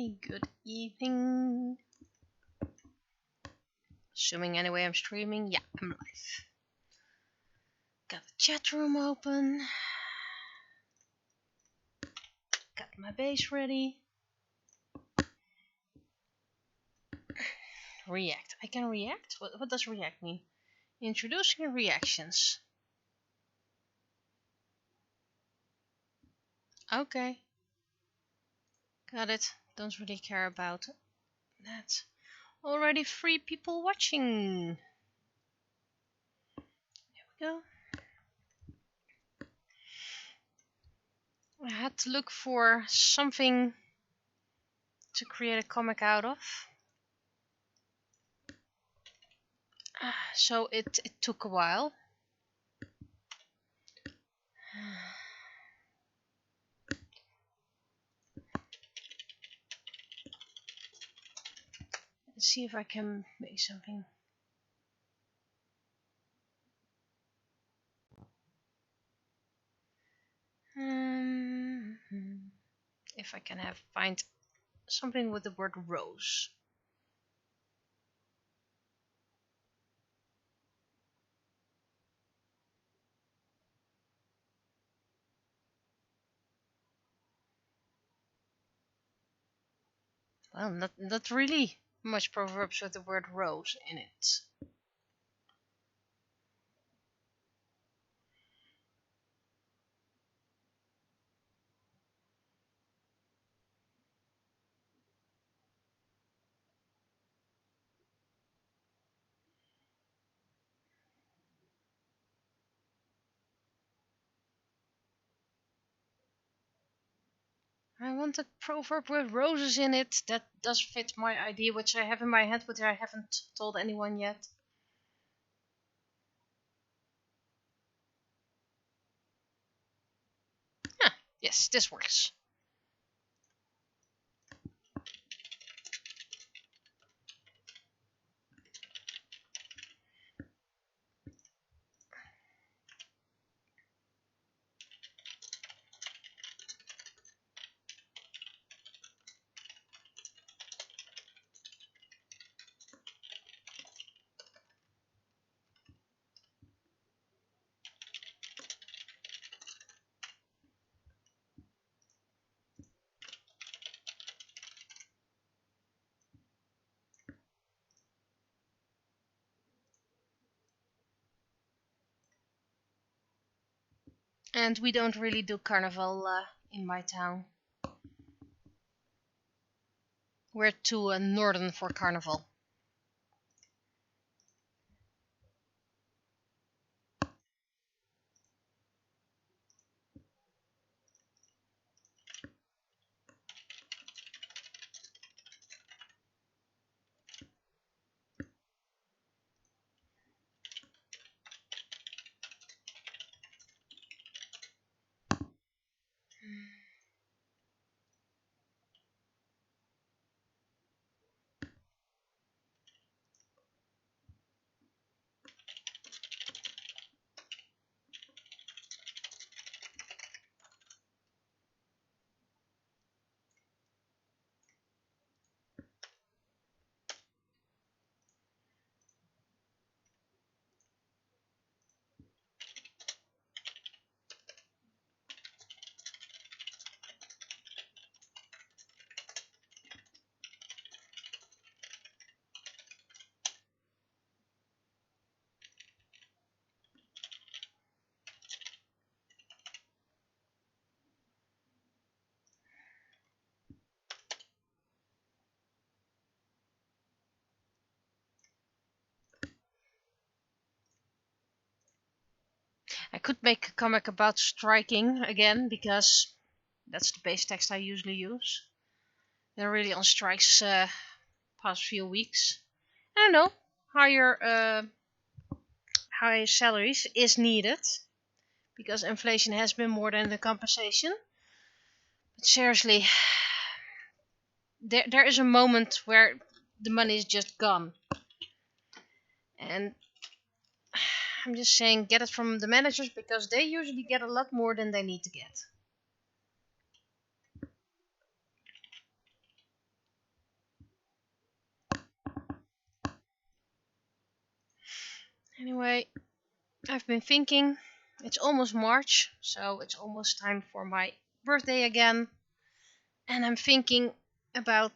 Hey, good evening. Assuming anyway I'm streaming. Yeah, I'm live. Got the chat room open. Got my base ready. React. I can react? What does react mean? Introducing reactions. Okay. Got it. Don't really care about that. Already 3 people watching. There we go. I had to look for something to create a comic out of. So it took a while. Let's see if I can make something. If I can find something with the word rose. Well, not really much proverbs with the word rose in it. I want a proverb with roses in it that does fit my idea, which I have in my head, but I haven't told anyone yet. Ah, yes, this works. And we don't really do carnival in my town. We're too northern for carnival. I could make a comic about striking again, because that's the base text I usually use. They're really on strikes past few weeks. I don't know, higher salaries is needed, because inflation has been more than the compensation. But seriously, there is a moment where the money is just gone. And I'm just saying, get it from the managers, because they usually get a lot more than they need to get. Anyway, I've been thinking, it's almost March, so it's almost time for my birthday again. And I'm thinking about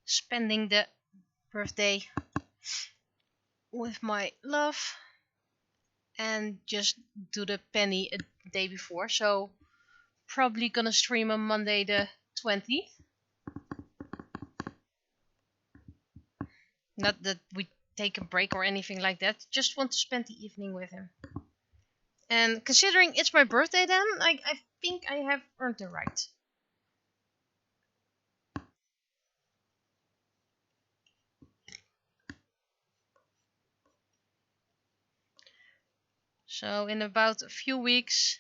spending the birthday with my love and just do the penny a day before. So probably gonna stream on Monday the 20th. Not that we take a break or anything like that. Just want to spend the evening with him. And considering it's my birthday then, I think I have earned the right. So in about a few weeks,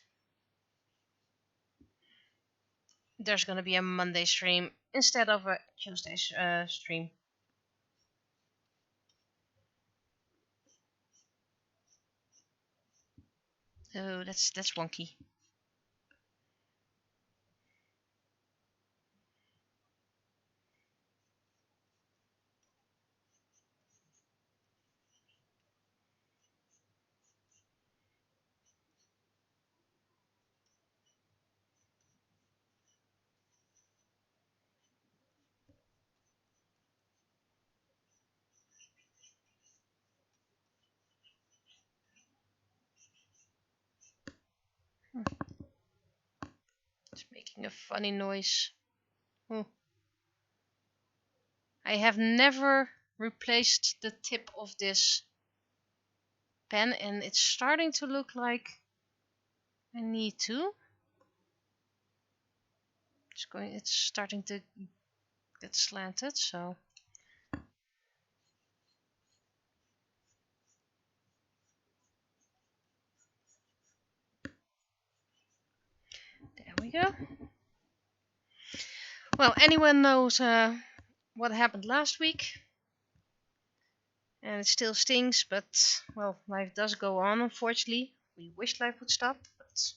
there's gonna be a Monday stream instead of a Tuesday stream. Oh, that's wonky. It's making a funny noise. Oh. I have never replaced the tip of this pen and it's starting to look like I need to. It's starting to get slanted, so there we go. Well, anyone knows what happened last week? And it still stings, but well, life does go on, unfortunately. We wish life would stop, but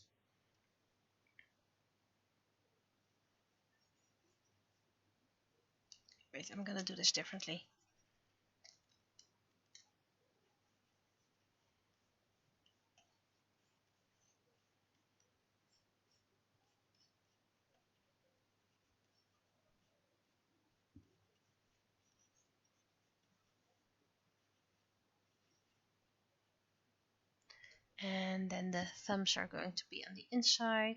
wait, I'm gonna do this differently. And then the thumbs are going to be on the inside.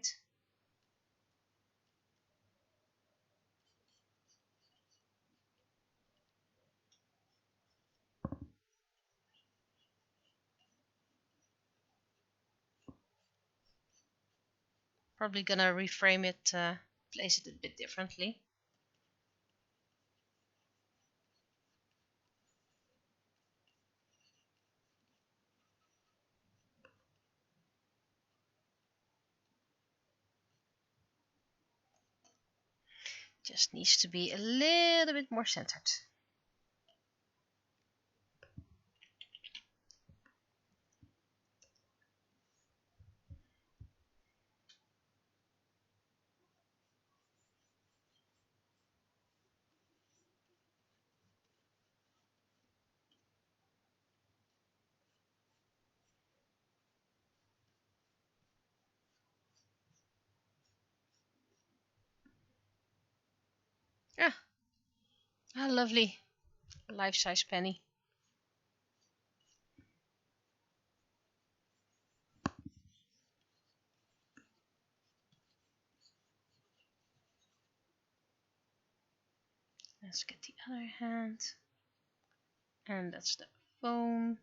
Probably gonna reframe it, place it a bit differently. Just needs to be a little bit more centered. Ah, a lovely life-size penny. Let's get the other hand. And that's the phone.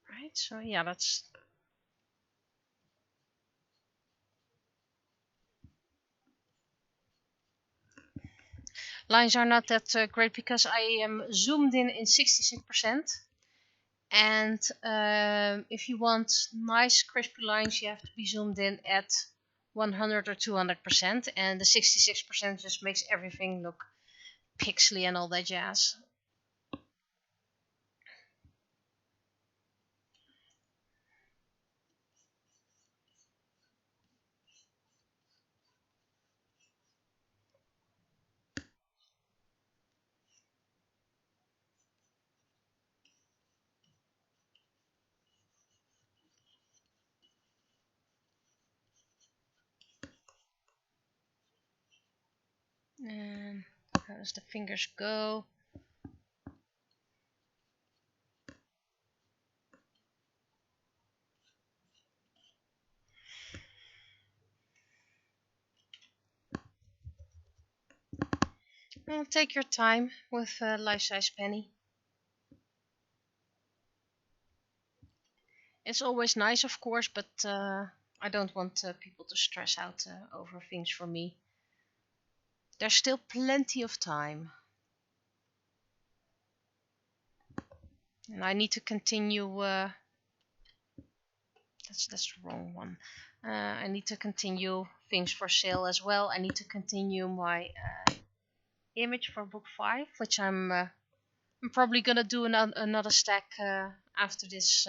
Right, so yeah, that's... Lines are not that great because I am zoomed in 66%. And if you want nice crispy lines, you have to be zoomed in at 100 or 200%. And the 66% just makes everything look pixely and all that jazz. And how does the fingers go? Well, take your time with life-size penny. It's always nice, of course, but I don't want people to stress out over things for me. There's still plenty of time. And I need to continue. That's the wrong one. I need to continue things for sale as well. I need to continue my image for book 5, which I'm probably gonna do another stack after this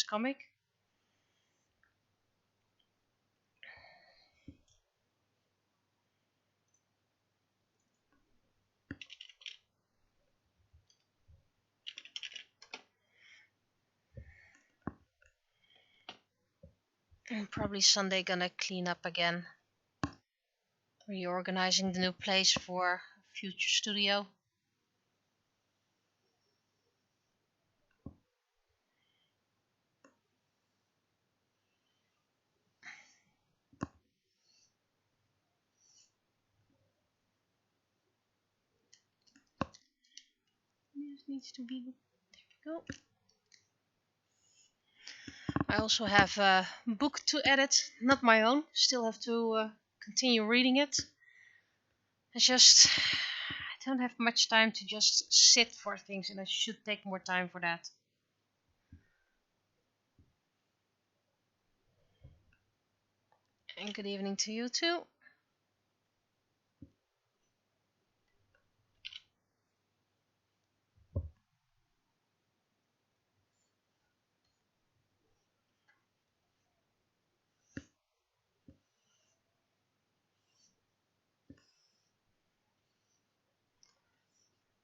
comic. I'm probably Sunday gonna clean up again. Reorganizing the new place for future studio. This needs to be. There we go. I also have a book to edit, not my own. Still have to continue reading it. I don't have much time to just sit for things, and I should take more time for that. And good evening to you too.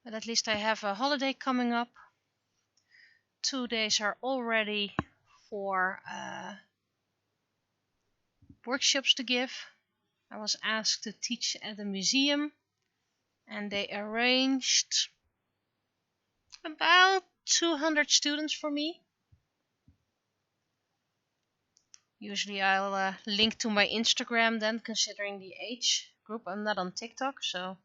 But at least I have a holiday coming up. 2 days are already for workshops to give. I was asked to teach at a museum, and they arranged about 200 students for me. Usually I'll link to my Instagram then, considering the age group. I'm not on TikTok, so...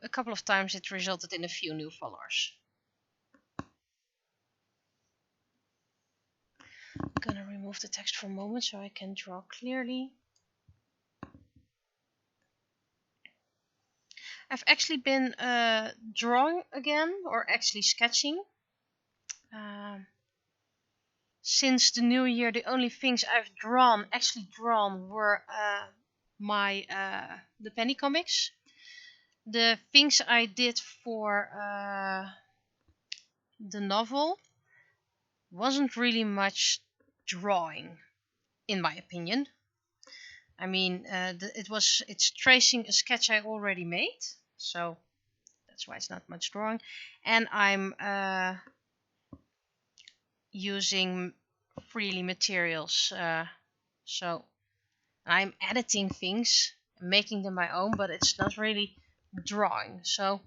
a couple of times it resulted in a few new followers. I'm gonna remove the text for a moment so I can draw clearly. I've actually been drawing again, or actually sketching. Since the new year, the only things I've actually drawn, were the penny comics. The things I did for the novel wasn't really much drawing, in my opinion. I mean, it's tracing a sketch I already made, so that's why it's not much drawing. And I'm using freely materials, so I'm editing things, making them my own, but it's not really drawing. So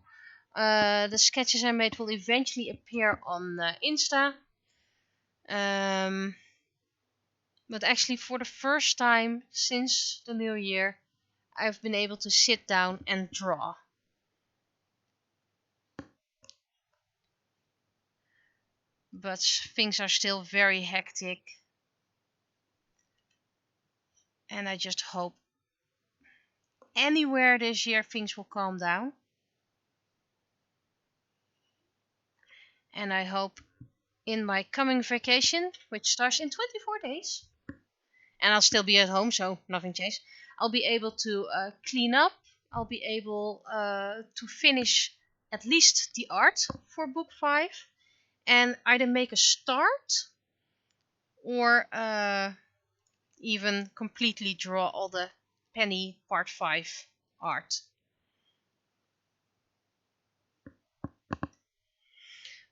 the sketches I made will eventually appear on Insta. But actually, for the first time since the new year, I've been able to sit down and draw. But things are still very hectic. And I just hope anywhere this year things will calm down. And I hope in my coming vacation, which starts in 24 days, and I'll still be at home, so nothing changed, I'll be able to clean up. I'll be able to finish at least the art for book 5, and either make a start or even completely draw all the penny part 5 art.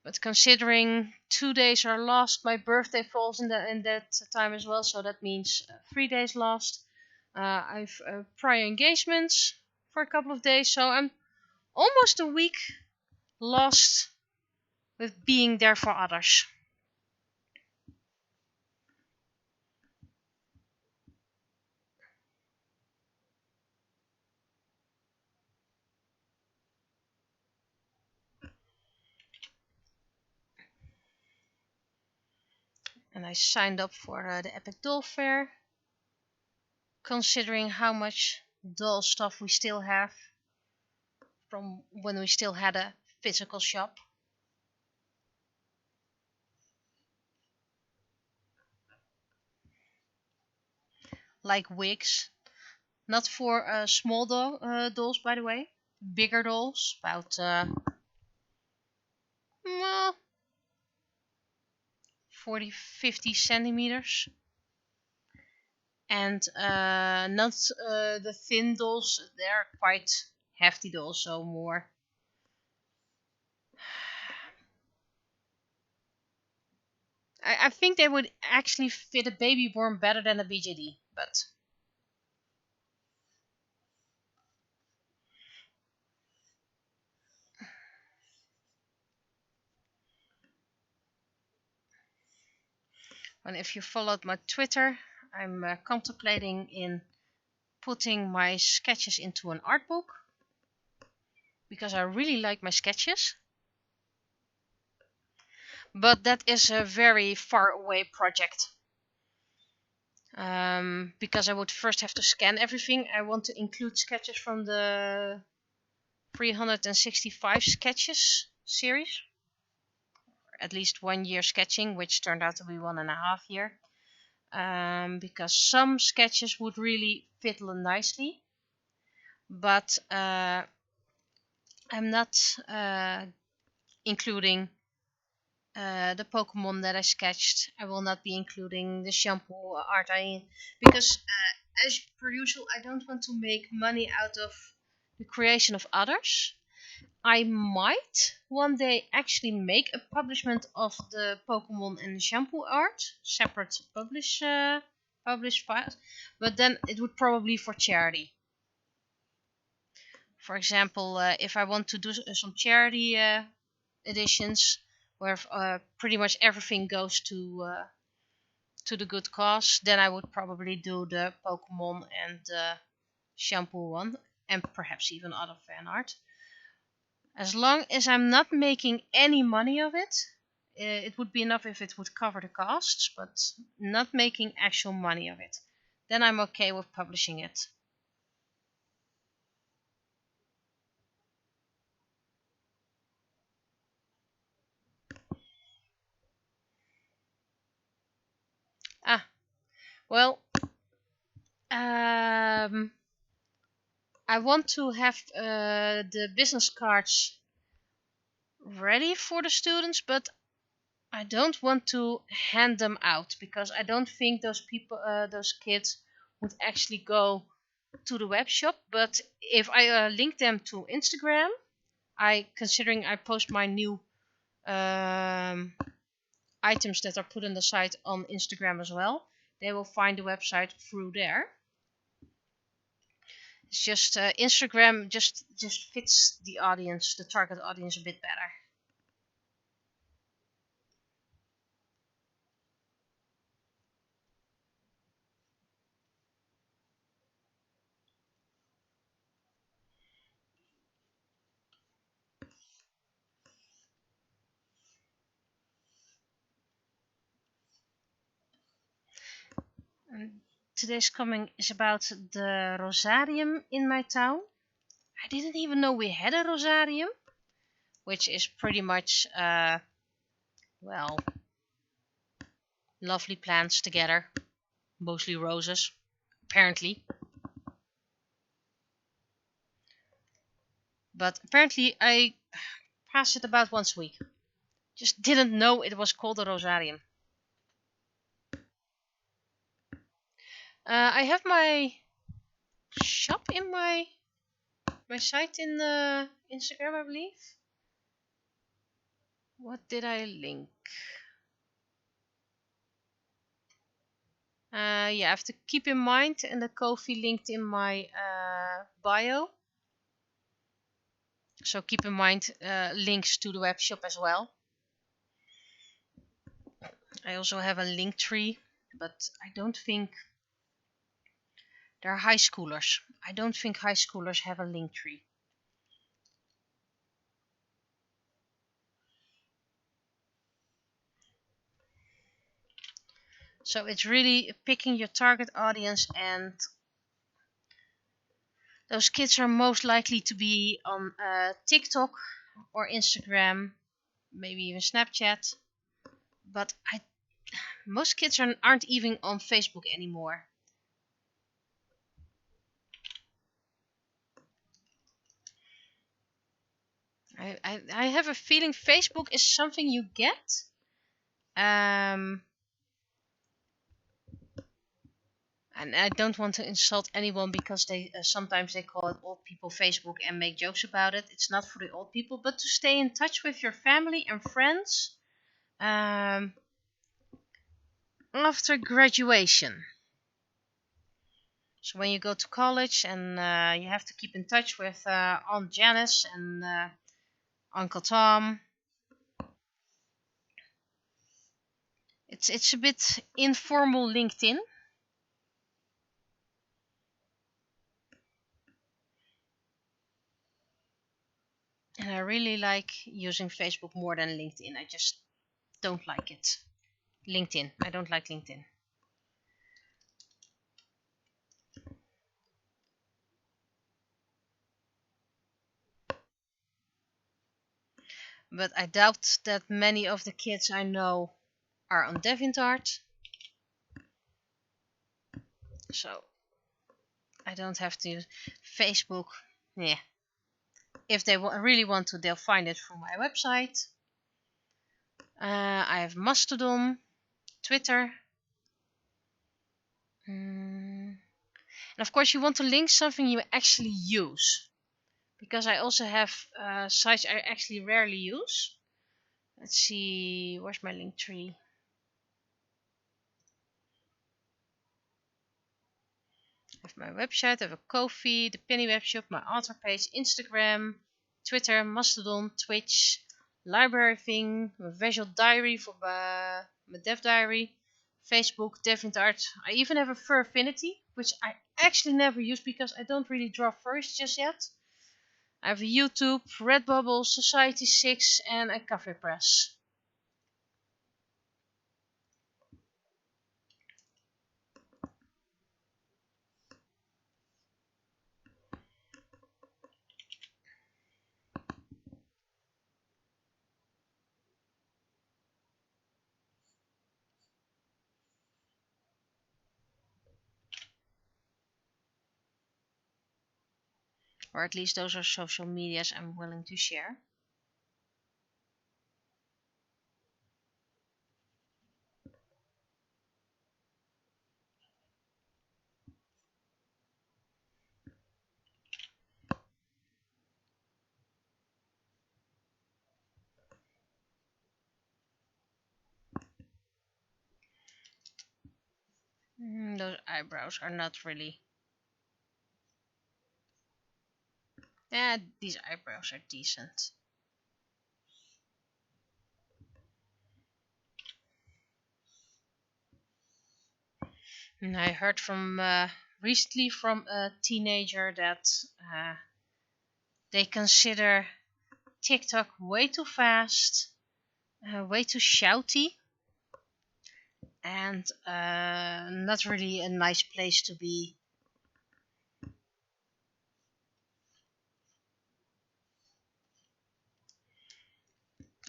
But considering 2 days are lost, my birthday falls in that time as well, so that means 3 days lost. I've prior engagements for a couple of days, so I'm almost a week lost with being there for others. And I signed up for the Epic Doll Fair, considering how much doll stuff we still have from when we still had a physical shop. Like wigs. Not for small dolls, by the way. Bigger dolls, about well, 40, 50 centimeters. And not the thin dolls. They're quite hefty dolls, so more. I think they would actually fit a baby born better than a BJD, but and if you followed my Twitter, I'm contemplating in putting my sketches into an art book because I really like my sketches. But that is a very far away project. Because I would first have to scan everything. I want to include sketches from the 365 sketches series. At least 1 year sketching, which turned out to be 1.5 years. Because some sketches would really fit nicely. But I'm not including the Pokemon that I sketched. I will not be including the shampoo art because as per usual, I don't want to make money out of the creation of others. I might one day actually make a publishment of the Pokemon and the shampoo art, separate published files, but then it would probably for charity. For example, if I want to do some charity editions where pretty much everything goes to the good cause, then I would probably do the Pokemon and shampoo one, and perhaps even other fan art. As long as I'm not making any money of it, it would be enough if it would cover the costs, but not making actual money of it. Then I'm okay with publishing it. Ah, well, I want to have the business cards ready for the students, but I don't want to hand them out because I don't think those kids would actually go to the web shop. But if I link them to Instagram, considering I post my new items that are put on the site on Instagram as well, they will find the website through there. It's just Instagram just fits the audience, the target audience, a bit better. Today's coming is about the Rosarium in my town. I didn't even know we had a Rosarium, which is pretty much, well, lovely plants together, mostly roses, apparently. But apparently I pass it about once a week. Just didn't know it was called a Rosarium. I have my shop in my site in Instagram, I believe. What did I link? Yeah, I have to keep in mind, and the Ko-fi linked in my bio. So keep in mind links to the web shop as well. I also have a link tree, but I don't think they're high schoolers. I don't think high schoolers have a link tree. So it's really picking your target audience, and those kids are most likely to be on TikTok or Instagram, maybe even Snapchat. But most kids aren't even on Facebook anymore. I have a feeling Facebook is something you get. And I don't want to insult anyone because they sometimes they call it old people Facebook and make jokes about it. It's not for the old people, but to stay in touch with your family and friends after graduation. So when you go to college and you have to keep in touch with Aunt Janice and Uncle Tom. It's a bit informal LinkedIn. And I really like using Facebook more than LinkedIn. I just don't like it. LinkedIn. I don't like LinkedIn. But I doubt that many of the kids I know are on DeviantArt. So I don't have to use Facebook. Yeah. If they really want to, they'll find it from my website. I have Mastodon, Twitter. And of course, you want to link something you actually use. Because I also have sites I actually rarely use. Let's see, where's my link tree? I have my website, I have a Ko-fi, the Penny webshop, my author page, Instagram, Twitter, Mastodon, Twitch, library thing, my visual diary for my dev diary, Facebook, DeviantArt. I even have a Fur Affinity, which I actually never use because I don't really draw furs just yet. I have a YouTube, Redbubble, Society 6 and a Cafe Press. Or at least those are social medias I'm willing to share. Those eyebrows are not really... Yeah, these eyebrows are decent. And I heard from recently from a teenager that they consider TikTok way too fast, way too shouty, and not really a nice place to be.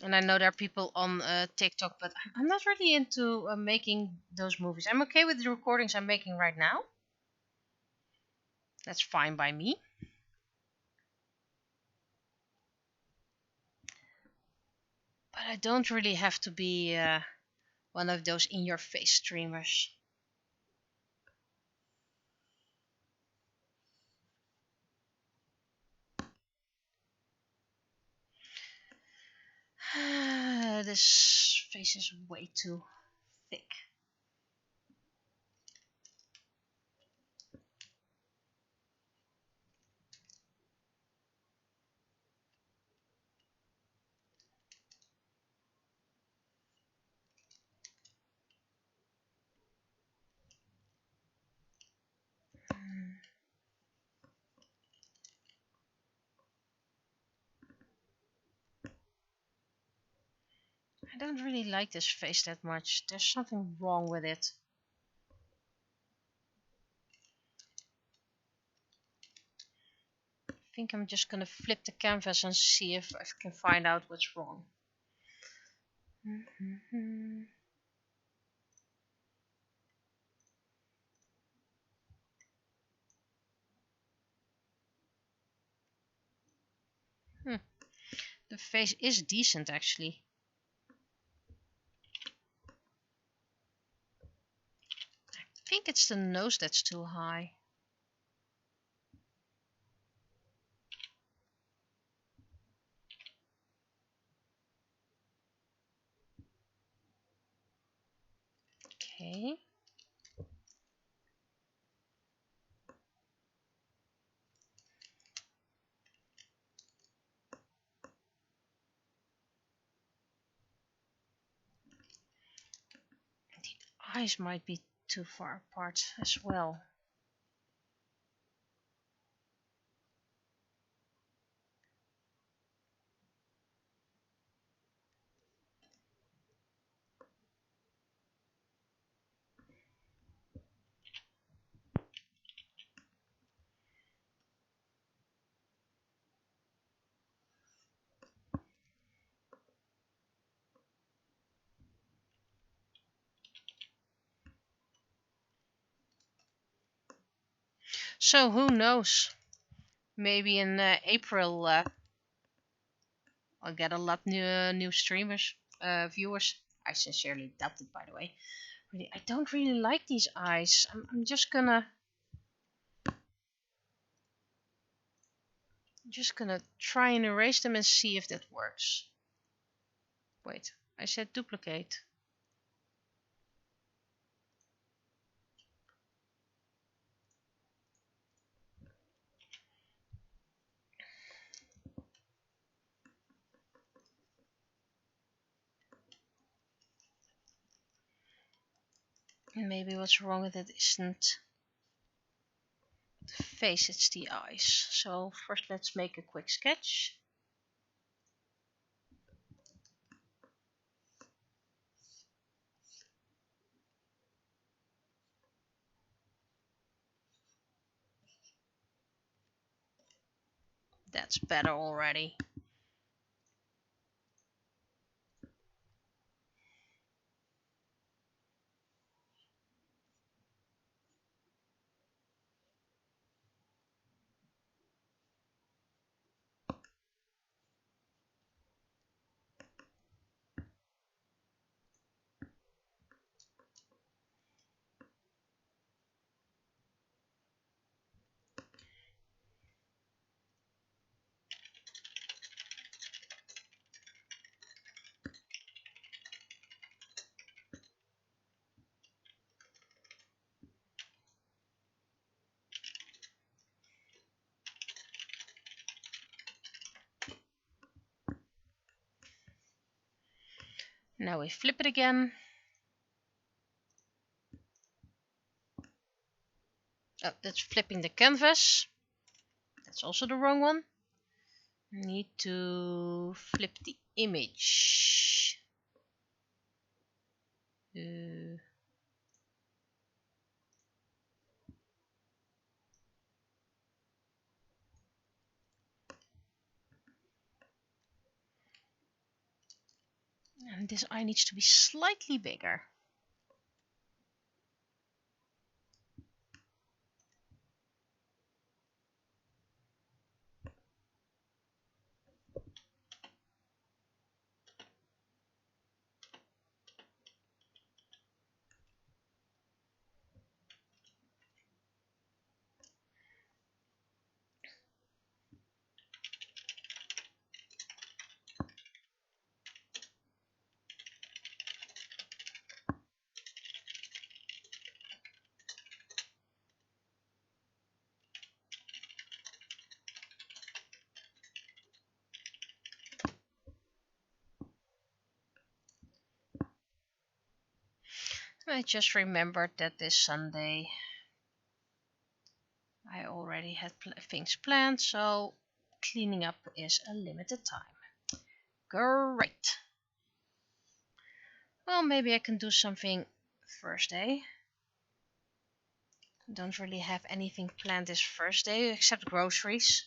And I know there are people on TikTok, but I'm not really into making those movies. I'm okay with the recordings I'm making right now. That's fine by me. But I don't really have to be one of those in-your-face streamers. this face is way too thick. I don't really like this face that much. There's something wrong with it. I think I'm just gonna flip the canvas and see if I can find out what's wrong. The face is decent actually. I think it's the nose that's too high. Okay. The eyes might be too far apart as well. So who knows? Maybe in April I'll get a lot new streamers, viewers. I sincerely doubt it, by the way. Really, I don't really like these eyes. I'm just gonna try and erase them and see if that works. Wait, I said duplicate. Maybe what's wrong with it isn't the face, it's the eyes. So first let's make a quick sketch. That's better already. Now we flip it again. Oh, that's flipping the canvas. That's also the wrong one. Need to flip the image. And this eye needs to be slightly bigger. I just remembered that this Sunday I already had things planned, so cleaning up is a limited time. Great. Well, maybe I can do something Thursday. Don't really have anything planned this Thursday except groceries.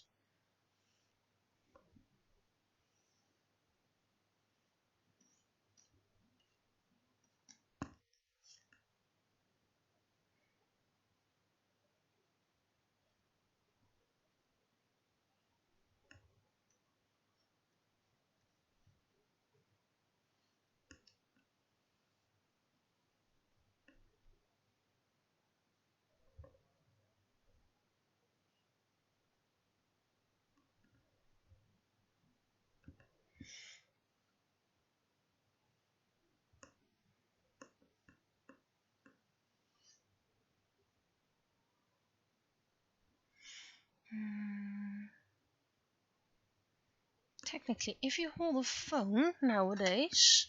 Technically, if you hold a phone nowadays,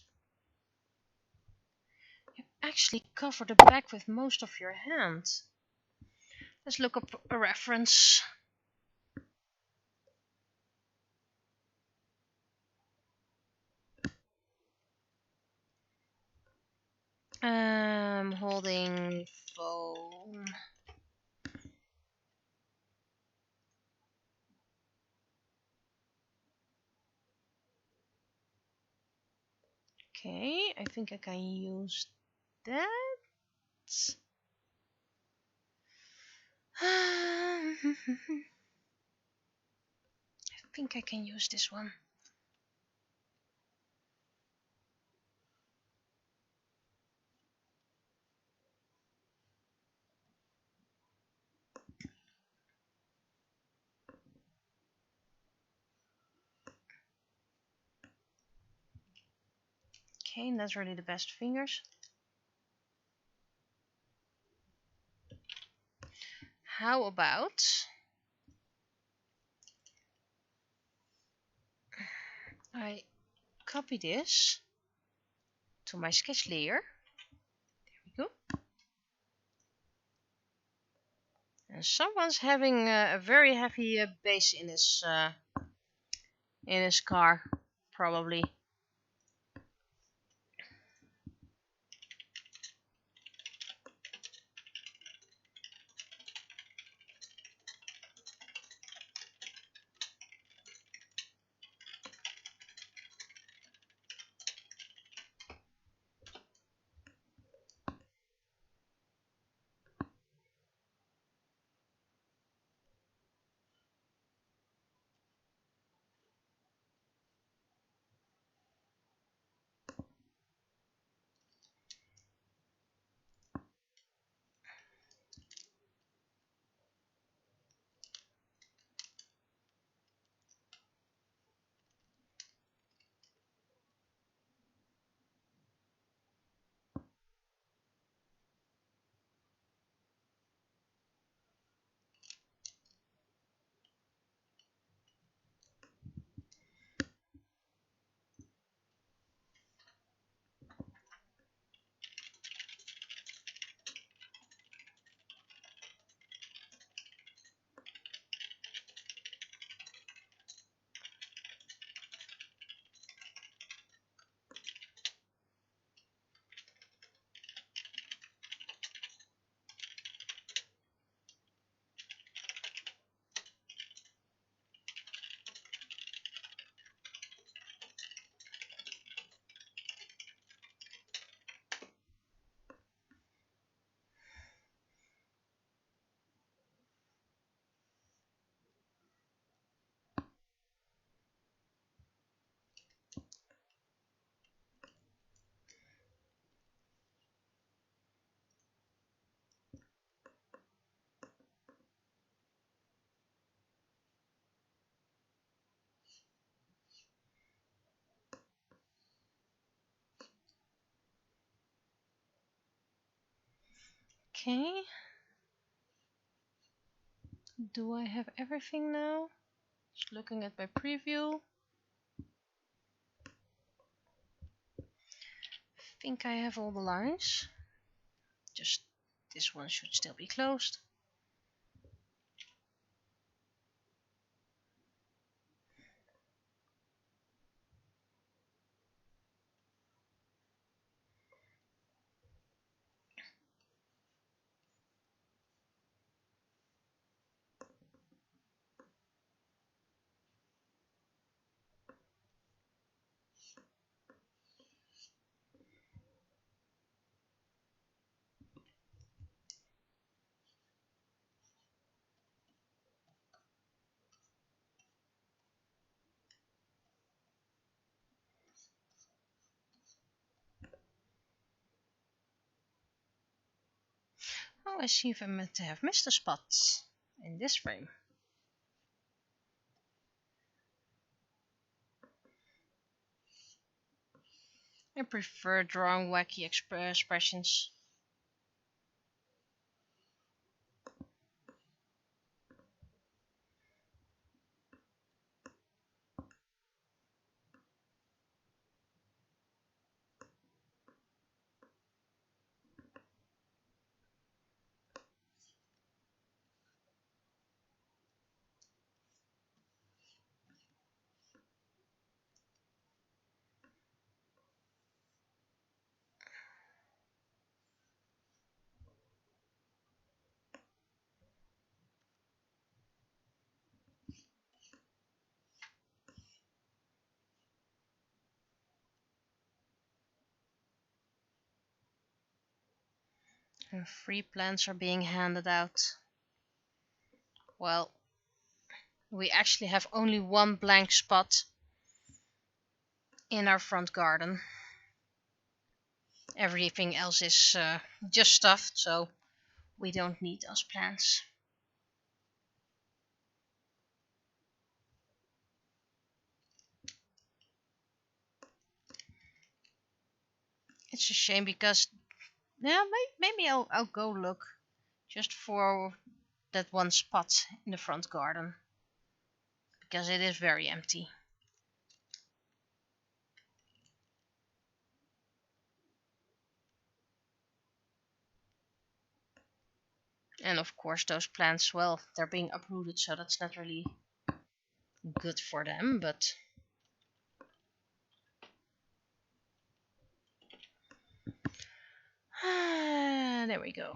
you actually cover the back with most of your hand. Let's look up a reference. Holding phone. Okay, I think I can use that. I think I can use this one. Okay, that's really the best fingers. How about I copy this to my sketch layer. There we go. And someone's having a very heavy bass in his car, probably. Okay. Do I have everything now? Just looking at my preview. I think I have all the lines. just this one should still be closed. Oh, I see if I meant to have missed a spot in this frame. I prefer drawing wacky expressions. And free plans are being handed out. Well, we actually have only one blank spot in our front garden. Everything else is just stuffed, so we don't need those plants. It's a shame because, yeah, maybe I'll go look just for that one spot in the front garden, because it is very empty. And of course those plants, well, they're being uprooted, so that's not really good for them, but there we go.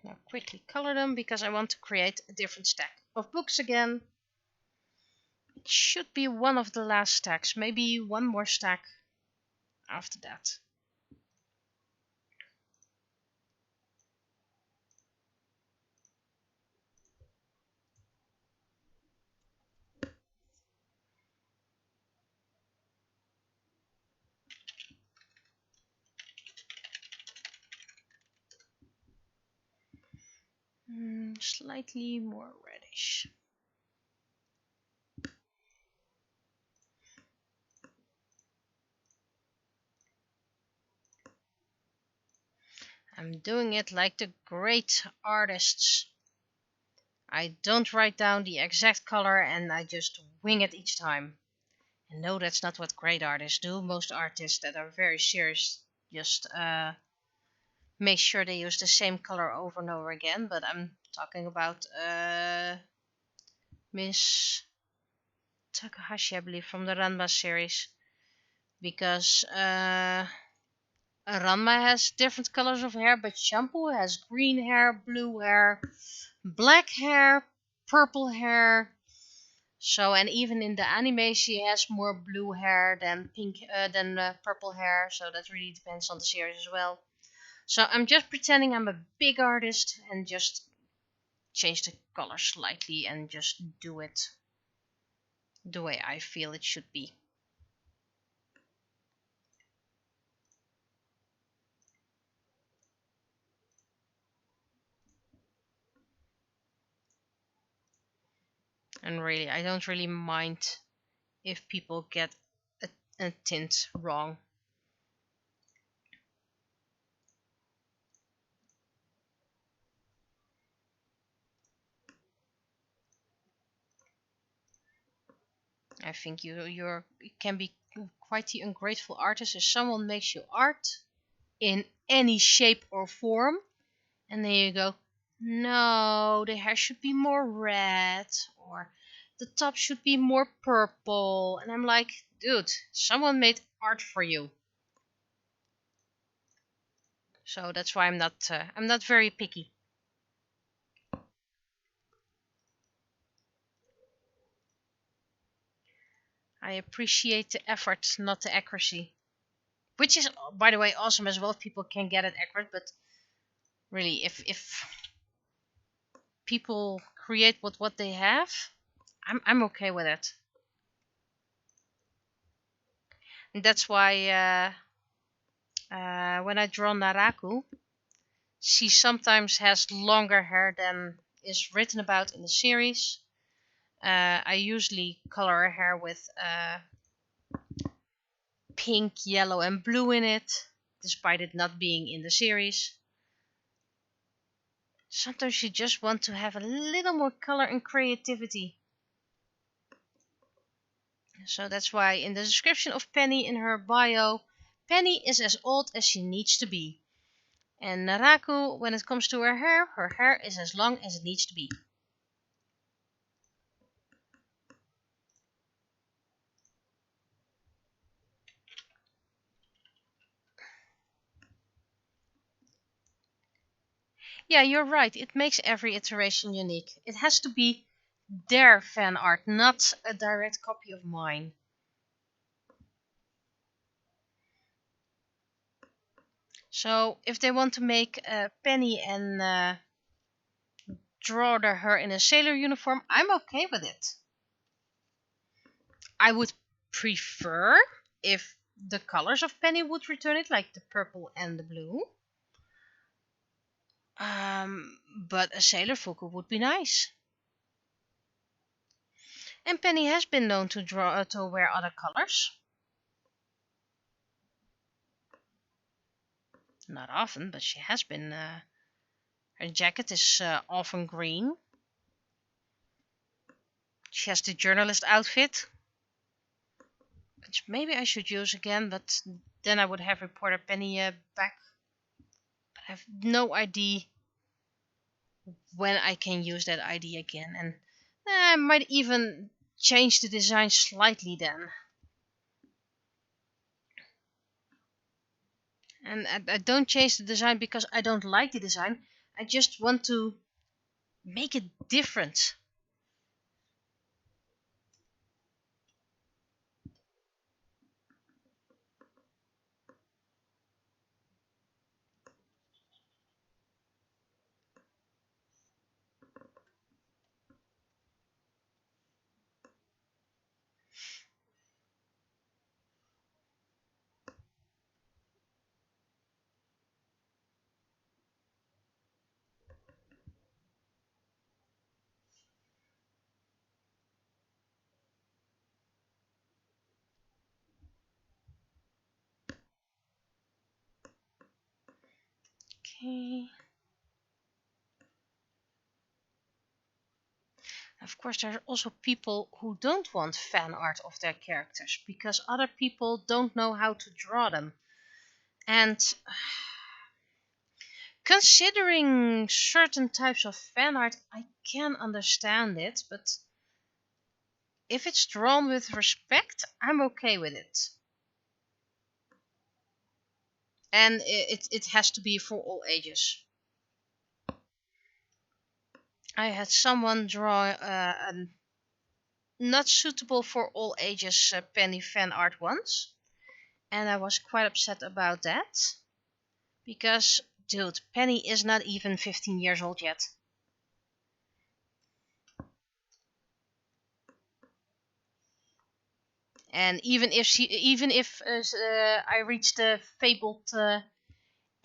Now quickly color them because I want to create a different stack of books again. It should be one of the last stacks, maybe one more stack after that. Slightly more reddish. I'm doing it like the great artists. I don't write down the exact color and I just wing it each time. And no, that's not what great artists do. Most artists that are very serious just make sure they use the same color over and over again. But I'm talking about Miss Takahashi, I believe, from the Ranma series. Because Ranma has different colors of hair, but Shampoo has green hair, blue hair, black hair, purple hair. So, and even in the anime, she has more blue hair than purple hair. So that really depends on the series as well. So I'm just pretending I'm a big artist and just change the color slightly and just do it the way I feel it should be. And really, I don't really mind if people get a tint wrong. I think you can be quite the ungrateful artist if someone makes you art in any shape or form, and then you go, no, the hair should be more red, or the top should be more purple, and I'm like, dude, someone made art for you. So that's why I'm not very picky. I appreciate the effort, not the accuracy. Which is, by the way, awesome as well if people can get it accurate. But really, if people create what they have, I'm okay with it. And that's why when I draw Naraku, she sometimes has longer hair than is written about in the series. I usually color her hair with pink, yellow, and blue in it, despite it not being in the series. Sometimes you just want to have a little more color and creativity. So that's why in the description of Penny in her bio, Penny is as old as she needs to be. And Naraku, when it comes to her hair is as long as it needs to be. Yeah, you're right. It makes every iteration unique. It has to be their fan art, not a direct copy of mine. So if they want to make Penny and draw her in a sailor uniform, I'm okay with it. I would prefer if the colors of Penny would return it, like the purple and the blue. But a sailor Fuku would be nice. And Penny has been known to draw to wear other colors. Not often, but she has been. Her jacket is often green. She has the journalist outfit, which maybe I should use again, but then I would have reporter Penny back. But I have no idea when I can use that ID again, and I might even change the design slightly then. And I don't change the design because I don't like the design. I just want to make it different. Okay. Of course, there are also people who don't want fan art of their characters because other people don't know how to draw them. And considering certain types of fan art, I can understand it, but if it's drawn with respect, I'm okay with it. And it has to be for all ages. I had someone draw a not suitable for all ages Penny fan art once, and I was quite upset about that because, dude, Penny is not even 15 years old yet. And even if I reach the fabled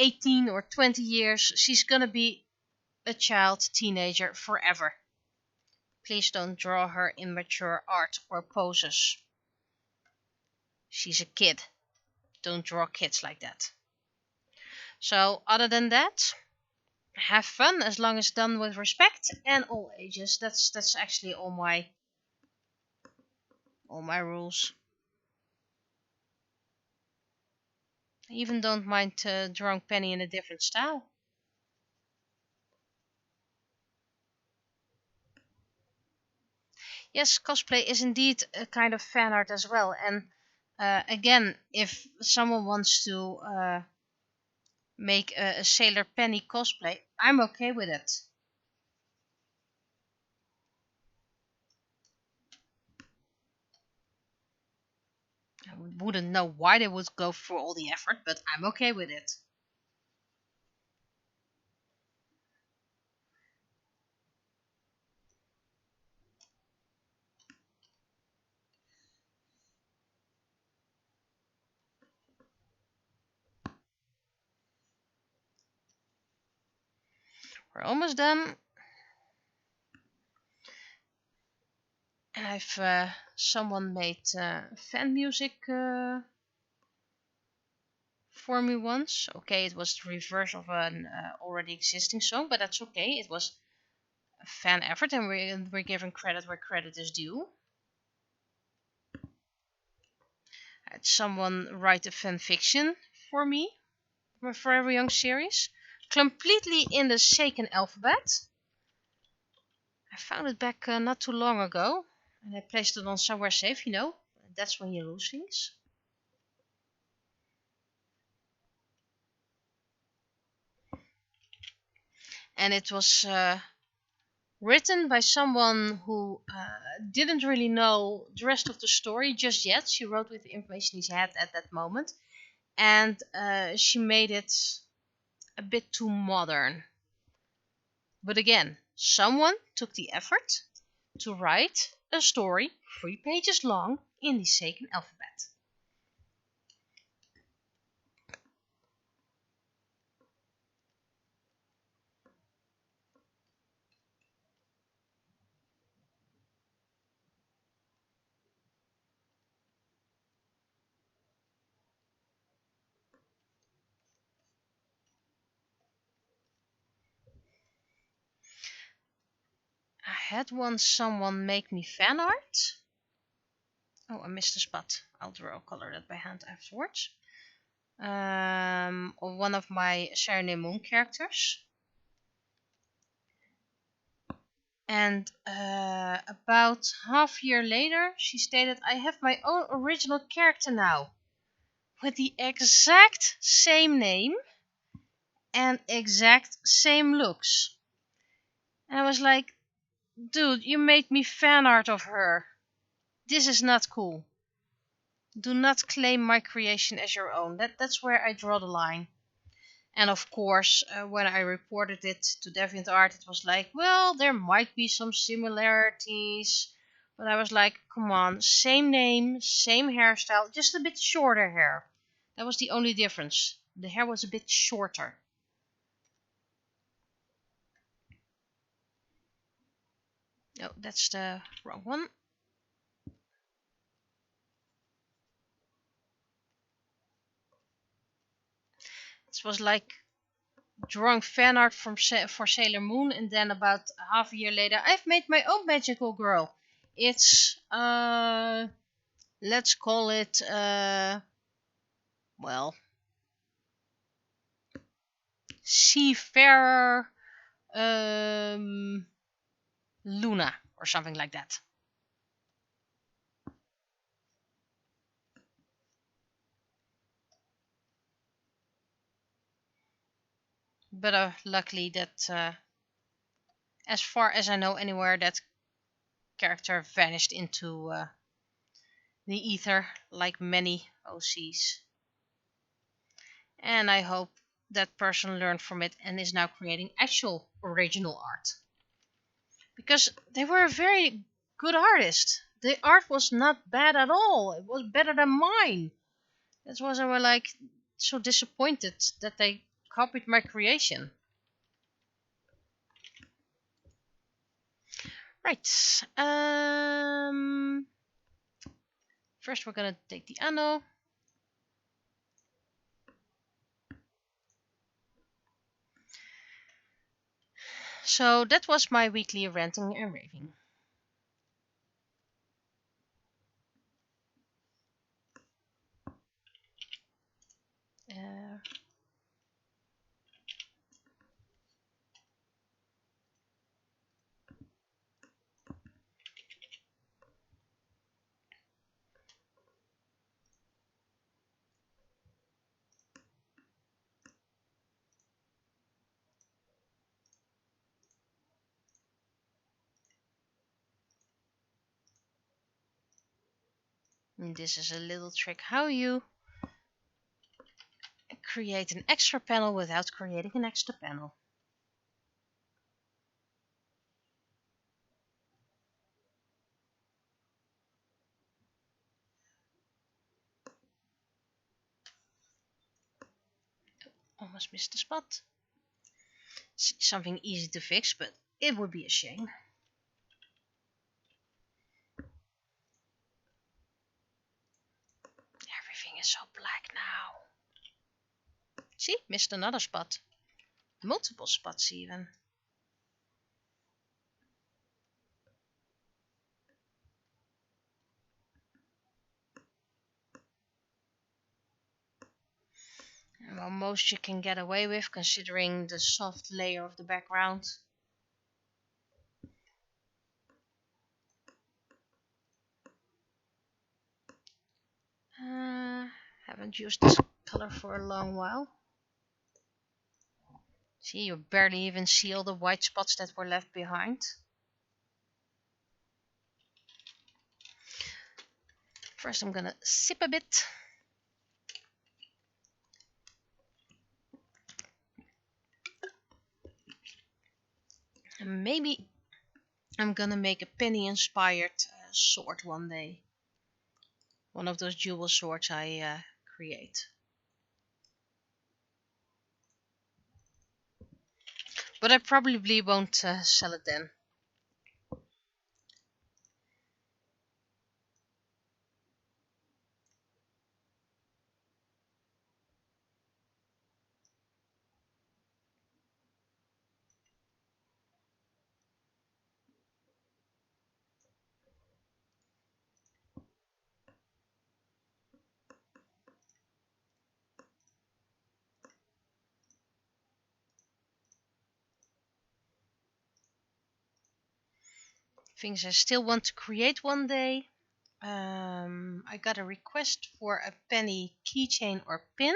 18 or 20 years, she's gonna be a child, teenager forever. Please don't draw her immature art or poses. She's a kid. Don't draw kids like that. So other than that, have fun as long as done with respect and all ages. That's actually all all my rules. I even don't mind drawing Penny in a different style. Yes, cosplay is indeed a kind of fan art as well. And again, if someone wants to make a Sailor Penny cosplay, I'm okay with it. I wouldn't know why they would go for all the effort, but I'm okay with it. We're almost done. And I've someone made fan music for me once. Okay, it was the reverse of an already existing song, but that's okay. It was a fan effort, and we're giving credit where credit is due. I had someone write a fan fiction for me, for my Forever Young series, completely in the shaken alphabet. I found it back not too long ago, and I placed it on somewhere safe, you know. That's when you lose things. And it was written by someone who didn't really know the rest of the story just yet. She wrote with the information she had at that moment, and she made it a bit too modern. But again, someone took the effort to write a story 3 pages long in the shaken alphabet. I had once someone make me fan art. Oh, I missed a spot. I'll color that by hand afterwards. Of one of my Saturday Moon characters. And about half year later, she stated, I have my own original character now. With the exact same name and exact same looks. And I was like, dude, you made me fan art of her. This is not cool. Do not claim my creation as your own. That's where I draw the line. And of course, when I reported it to DeviantArt, it was like, well, there might be some similarities. But I was like, come on, same name, same hairstyle, just a bit shorter hair. That was the only difference. The hair was a bit shorter. No, that's the wrong one. It was like drawing fan art for Sailor Moon, and then about half a year later, I've made my own magical girl. It's let's call it well, Seafarer Luna or something like that. But luckily, that as far as I know, anywhere that character vanished into the ether like many OCs. And I hope that person learned from it and is now creating actual original art. Because they were a very good artist. The art was not bad at all. It was better than mine. That's why I was like so disappointed that they copied my creation. Right. First we're gonna take the anno. So that was my weekly ranting and raving. there. And this is a little trick how you create an extra panel without creating an extra panel. Almost missed the spot. It's something easy to fix, but it would be a shame. Everything is so black now. See, missed another spot. Multiple spots even. Well, most you can get away with considering the soft layer of the background. Haven't used this color for a long while. See, you barely even see all the white spots that were left behind. First I'm gonna sip a bit. And maybe I'm gonna make a penny inspired sword one day. One of those jewel swords I create. But I probably won't sell it then. Things I still want to create one day. I got a request for a penny keychain or pin.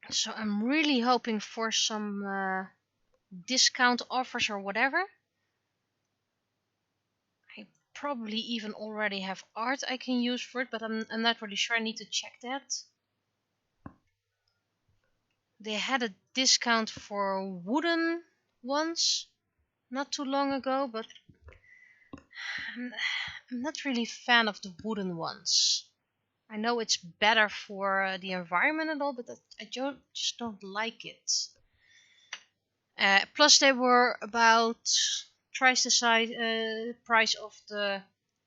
So I'm really hoping for some discount offers or whatever. I probably even already have art I can use for it, but I'm not really sure. I need to check that. They had a discount for wooden ones not too long ago, but I'm not really a fan of the wooden ones. I know it's better for the environment and all, but I just don't like it. Plus they were about twice the size price of the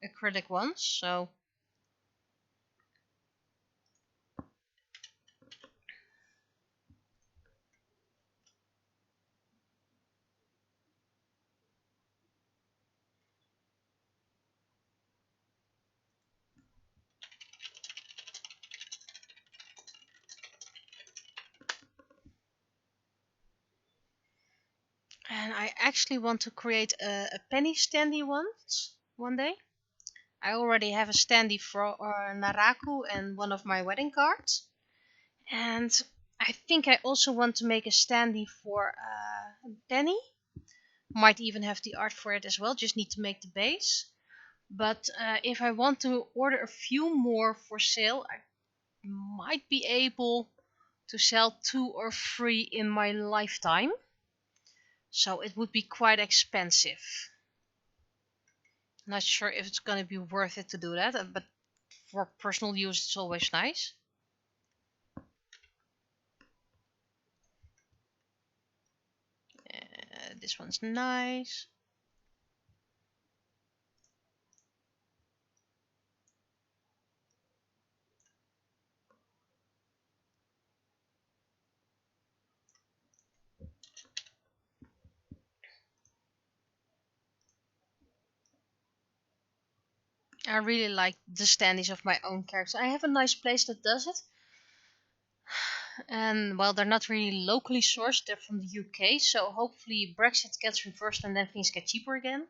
acrylic ones, so and I actually want to create a penny standy one day. I already have a standy for Naraku and one of my wedding cards. And I think I also want to make a standy for penny. Might even have the art for it as well, just need to make the base. But if I want to order a few more for sale, I might be able to sell 2 or 3 in my lifetime. So it would be quite expensive. Not sure if it's going to be worth it to do that, but for personal use it's always nice. This one's nice. I really like the standees of my own characters. I have a nice place that does it, and well, they're not really locally sourced. They're from the UK, so hopefully Brexit gets reversed and then things get cheaper again.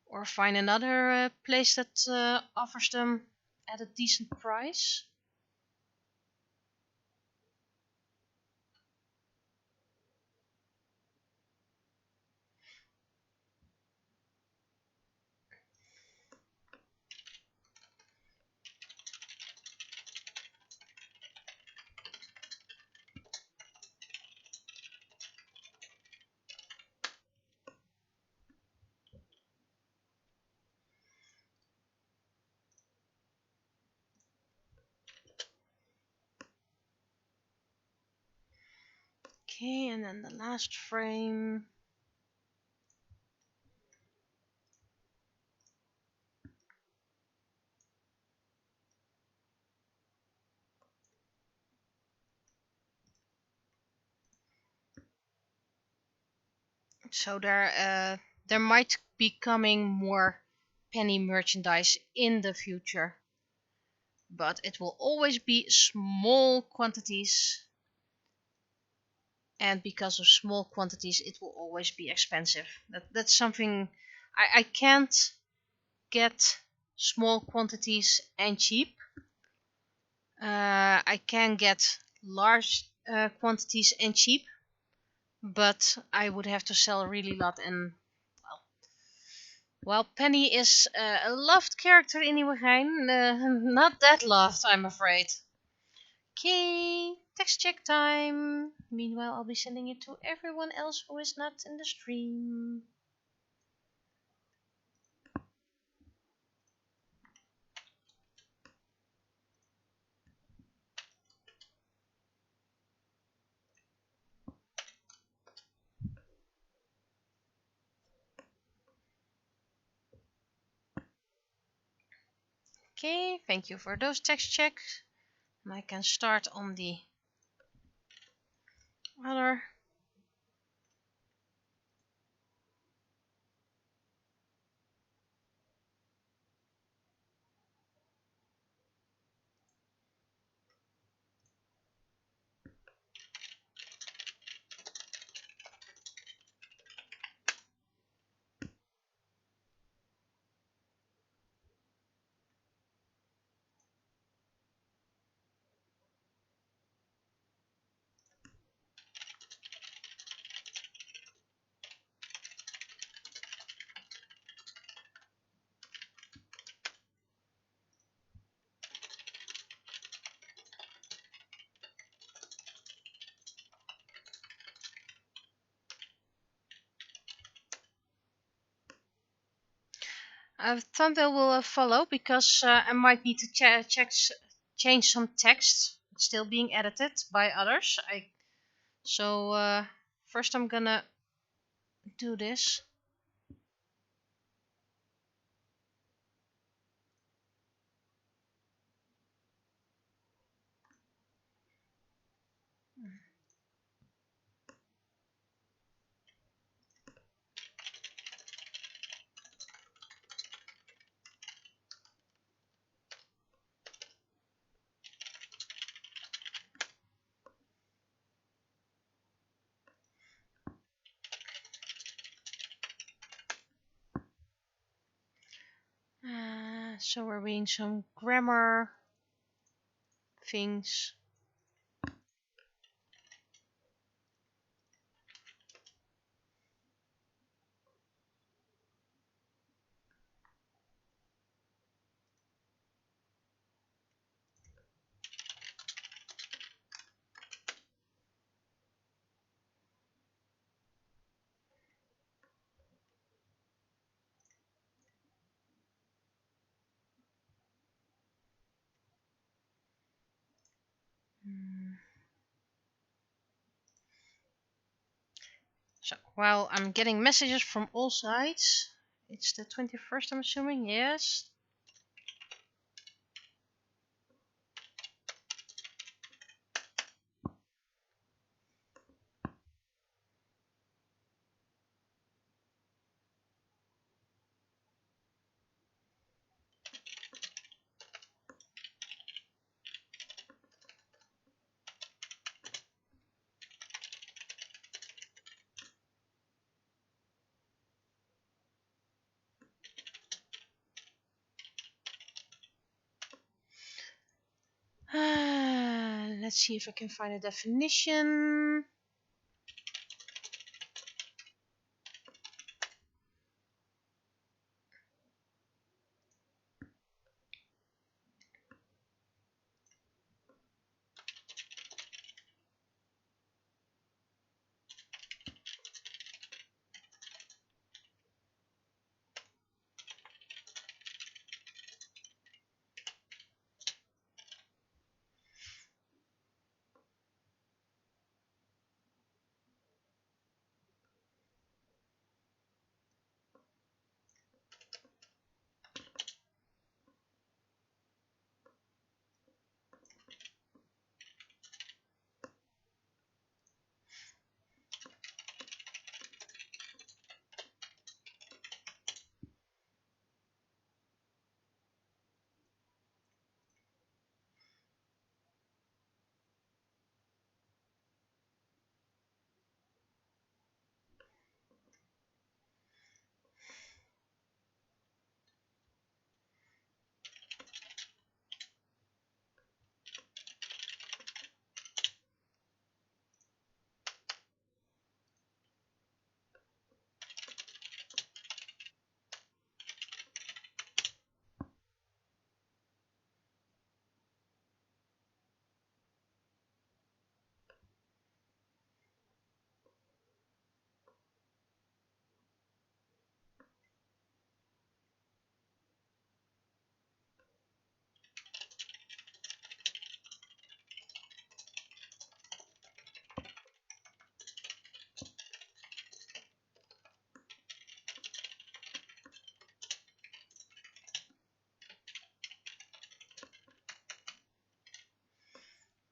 Or find another place that offers them at a decent price. Okay, and then the last frame. So there might be coming more penny merchandise in the future, but it will always be small quantities, and because of small quantities it will always be expensive. That's something I can't get small quantities and cheap. I can get large quantities and cheap, but I would have to sell a really lot, and well, Penny is a loved character in Nieuwegein. Not that loved, I'm afraid. Okay, text check time. Meanwhile, I'll be sending it to everyone else who is not in the stream. Okay, thank you for those text checks. And I can start on the other. Thumbnail will follow because I might need to change some text. It's still being edited by others. So first I'm gonna do this. So we're reading some grammar things. So while I'm getting messages from all sides, it's the 21st, I'm assuming. Yes. let's see if I can find a definition.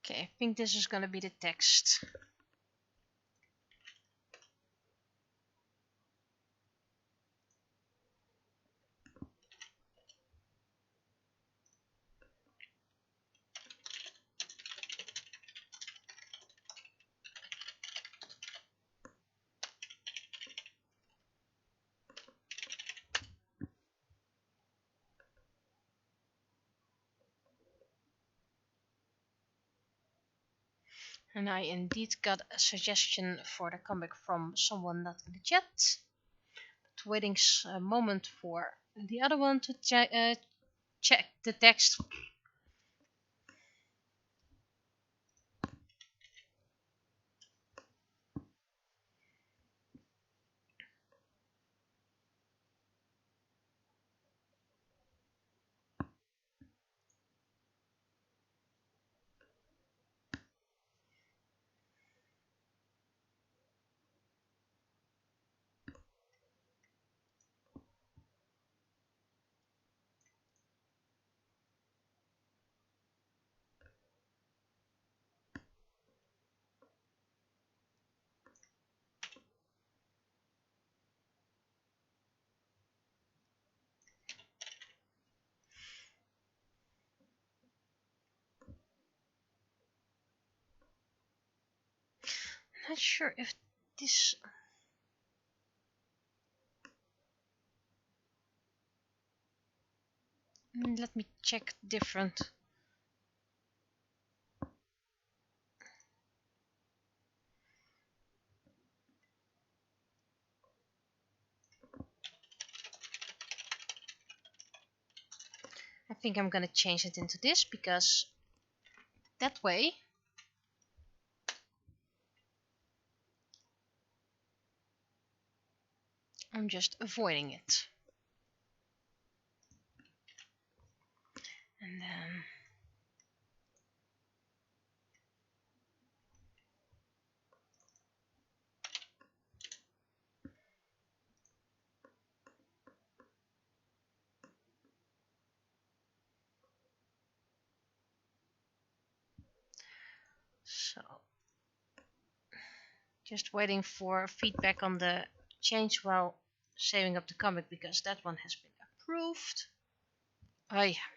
Okay, I think this is gonna be the text. And I indeed got a suggestion for the comic from someone not in the chat. But waiting a moment for the other one to check the text. Not sure if this. Let me check different. I think I'm gonna change it into this because that way I'm just avoiding it. And then so just waiting for feedback on the change while saving up the comic because that one has been approved. Oh yeah,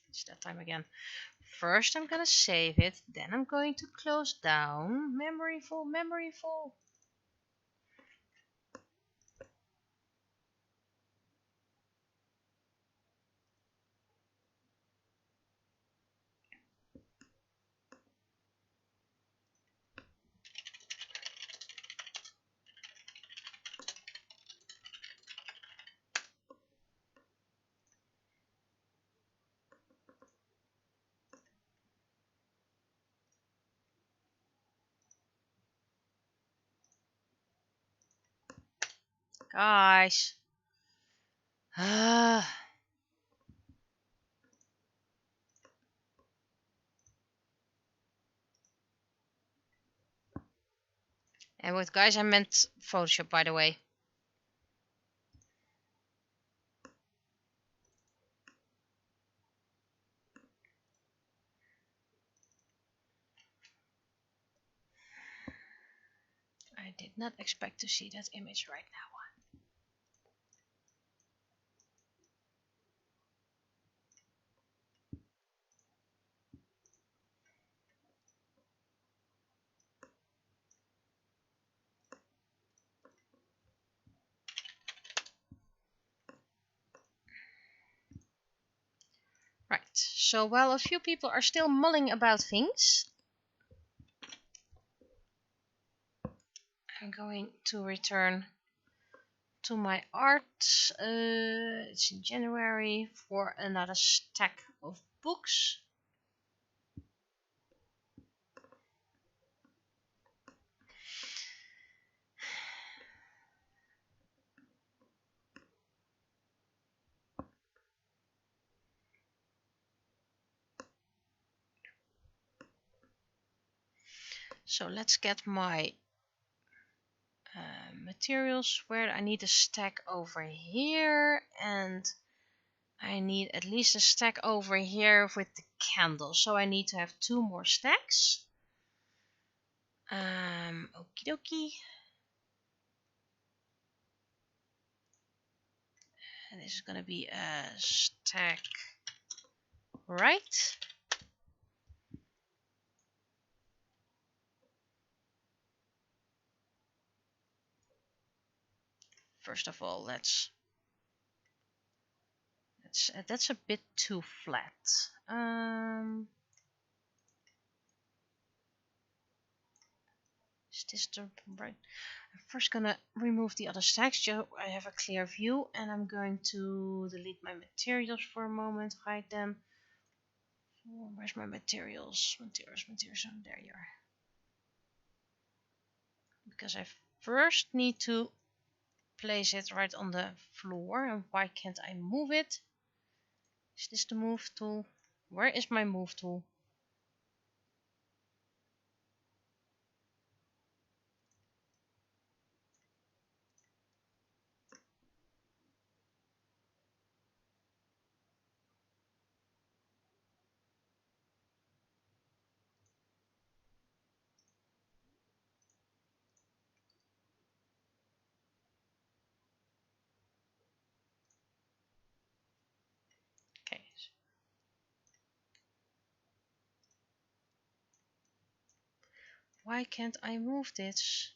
it's that time again. First I'm gonna save it, then I'm going to close down. Memory full, memory full. Guys. And with guys I meant Photoshop, by the way. I did not expect to see that image right now. Right, so while a few people are still mulling about things, I'm going to return to my art. It's in January for another stack of books. So let's get my materials. Where I need a stack over here, and I need at least a stack over here with the candle. So I need to have 2 more stacks. Okie dokie. And this is gonna be a stack right. First of all, that's a bit too flat. Is this the right? I'm first gonna remove the other stacks so I have a clear view, and I'm going to delete my materials for a moment, hide them. Where's my materials? Materials. Oh, there you are. Because I first need to place it right on the floor, and why can't I move it? Is this the move tool? Where is my move tool? Okay. Why can't I move this?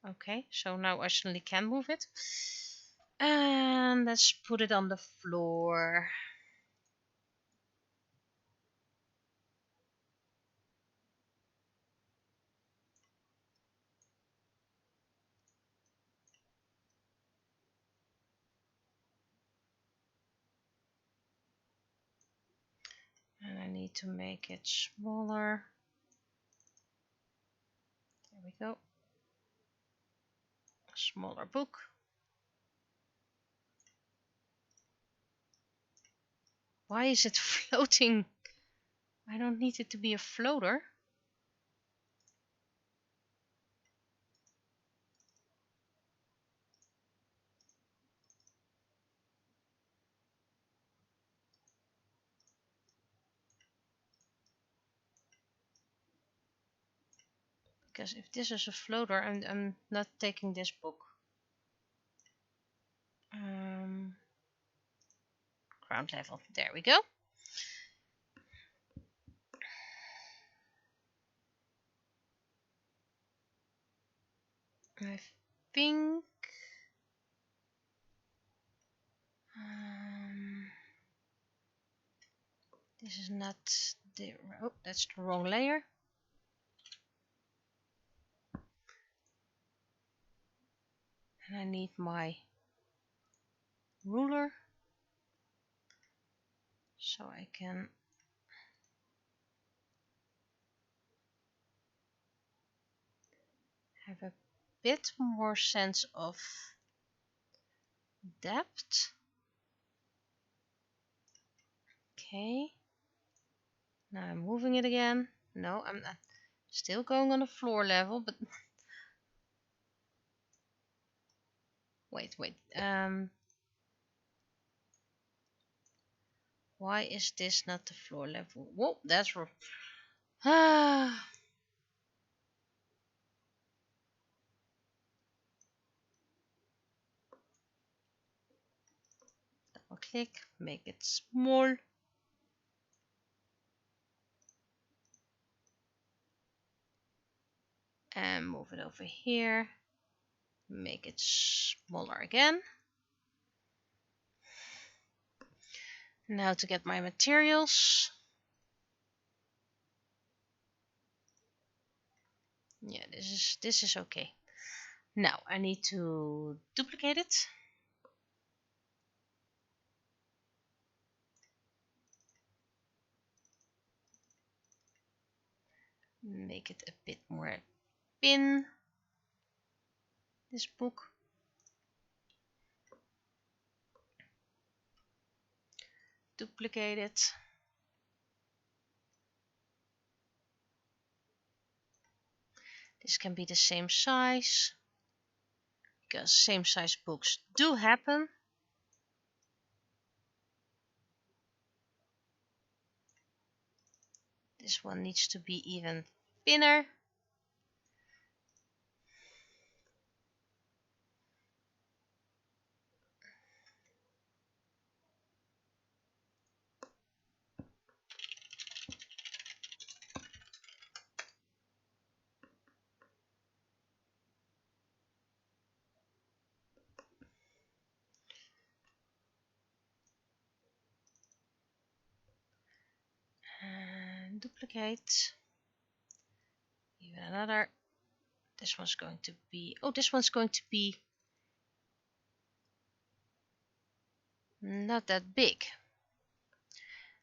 Okay, so now I suddenly can move it. And let's put it on the floor. And I need to make it smaller. There we go. A smaller book. Why is it floating? I don't need it to be a floater. Because if this is a floater, I'm not taking this book. Ground level. There we go. I think this is not the... Oh, that's the wrong layer. And I need my ruler so I can have a bit more sense of depth. Okay. Now I'm moving it again. No, I'm not. Still going on the floor level, but wait. Why is this not the floor level? Whoa, that's wrong. Ah. Double click, make it small. And move it over here. Make it smaller again. Now to get my materials. Yeah, this is okay. Now I need to duplicate it. Make it a bit more thin. This book. Duplicate it. This can be the same size, because same size books do happen. This one needs to be even thinner. And duplicate. Even another. This one's going to be, this one's going to be not that big.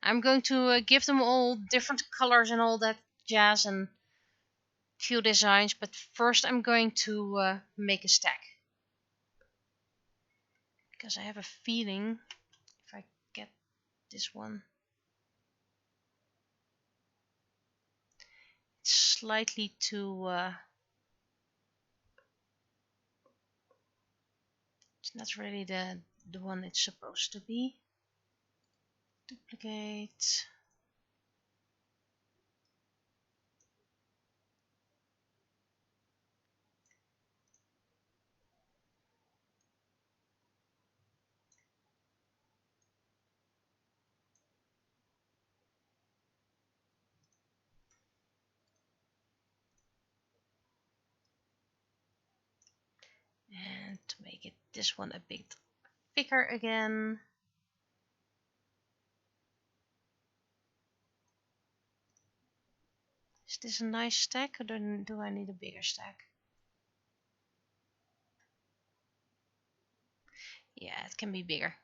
I'm going to give them all different colors and all that jazz and few designs, but first I'm going to make a stack. Because I have a feeling if I get this one, it's slightly too it's not really the one it's supposed to be. Duplicate. And to make it this one a bit thicker again. Is this a nice stack, or do I need a bigger stack? Yeah, it can be bigger.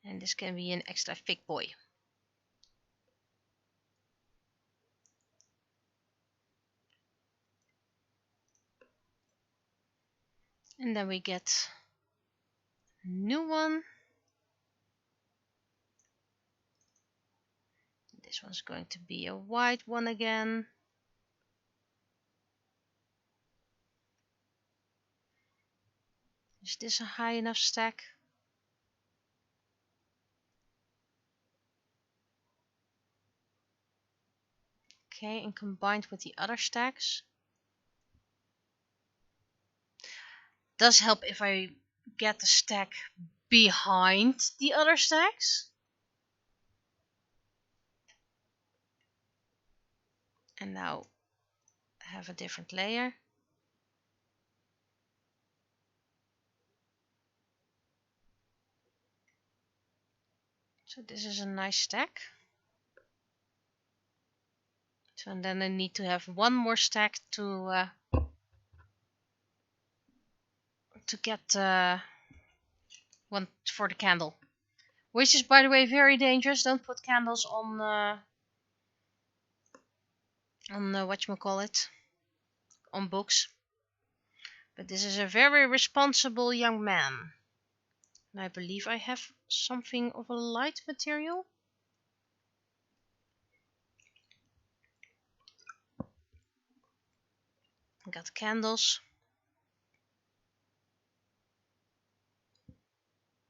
And this can be an extra thick boy. And then we get a new one. This one's going to be a white one again. Is this a high enough stack? Okay, and combined with the other stacks. Does help if I get the stack behind the other stacks. And now have a different layer. So this is a nice stack. So and then I need to have one more stack to to get one for the candle, which is, by the way, very dangerous. Don't put candles on whatchamacallit, on books. But this is a very responsible young man. And I believe I have something of a light material. Got candles.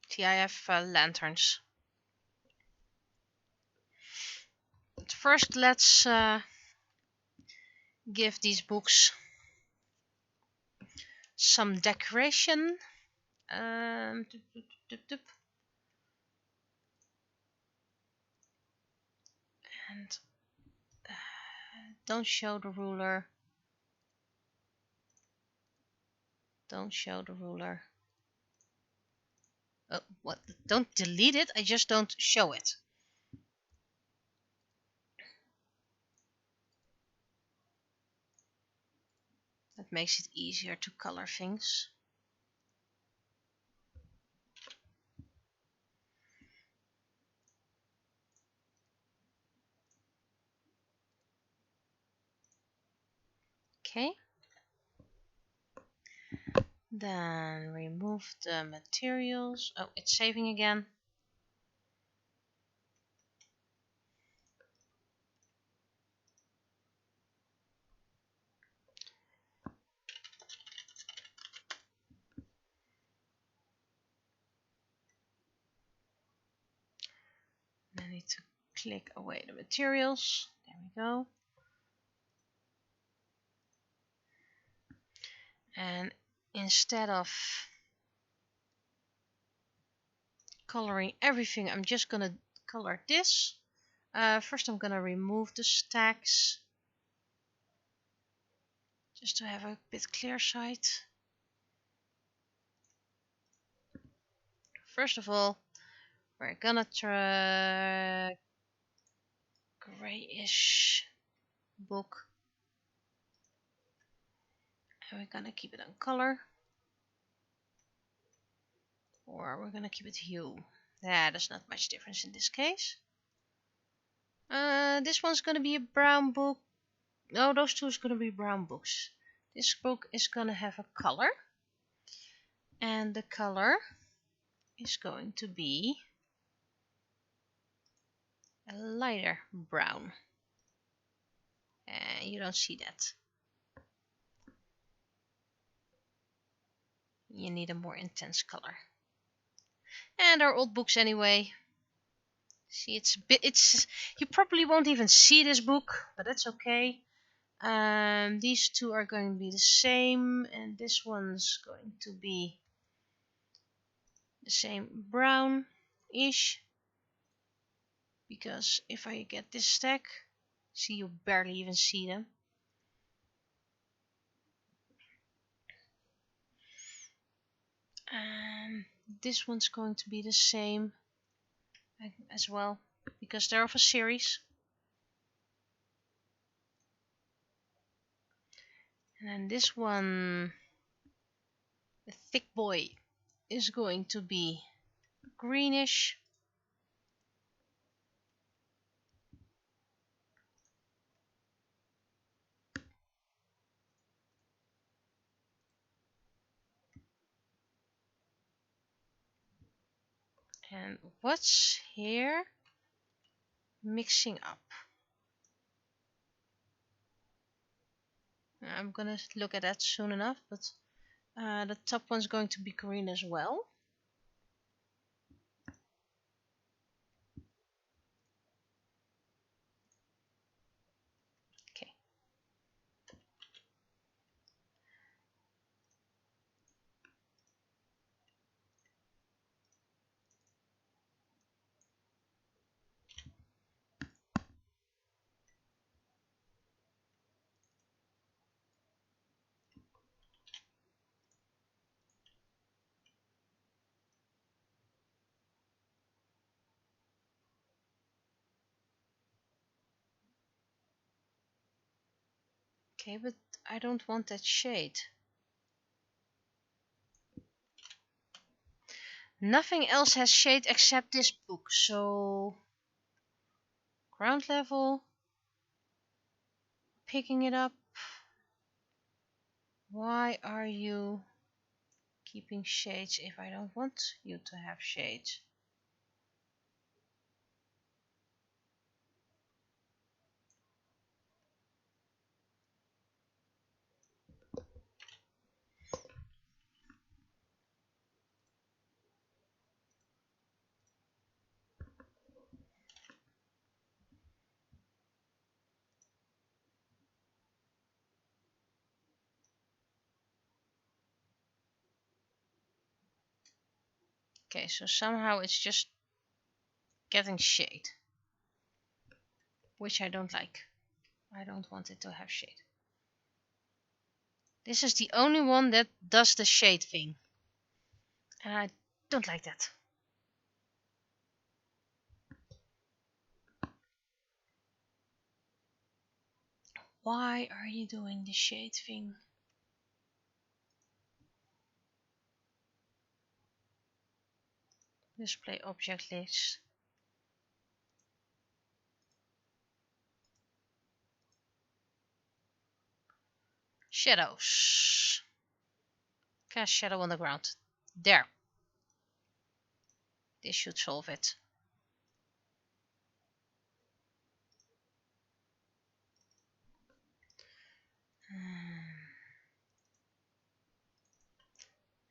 See, I have lanterns. But first, let's give these books some decoration. And don't show the ruler. Don't show the ruler. Oh, what? Don't delete it. I just don't show it. That makes it easier to color things. Okay. Then remove the materials. Oh, it's saving again. I need to click away the materials. There we go. And instead of coloring everything, I'm just gonna color this. First I'm gonna remove the stacks, just to have a bit clear sight. First of all, we're gonna try grayish book, and we're gonna keep it on color, or we're gonna keep it hue. Yeah, there's not much difference in this case. This one's gonna be a brown book. No, those two is gonna be brown books. This book is gonna have a color, and the color is going to be a lighter brown. And you don't see that. You need a more intense color. And our old books anyway. See, it's you probably won't even see this book, but that's okay. These two are going to be the same, and this one's going to be the same brown-ish. Because if I get this stack, see, you barely even see them. And this one's going to be the same as well, because they're of a series. And then this one, the thick boy, is going to be greenish. And what's here? Mixing up. I'm gonna look at that soon enough, but the top one's going to be green as well. Okay. Okay, but I don't want that shade. Nothing else has shade except this book, so ground level, picking it up. Why are you keeping shades if I don't want you to have shades? Okay, so somehow it's just getting shade, which I don't like. I don't want it to have shade. This is the only one that does the shade thing, and I don't like that. Why are you doing the shade thing? Display object list. Shadows. Cast shadow on the ground. There. This should solve it.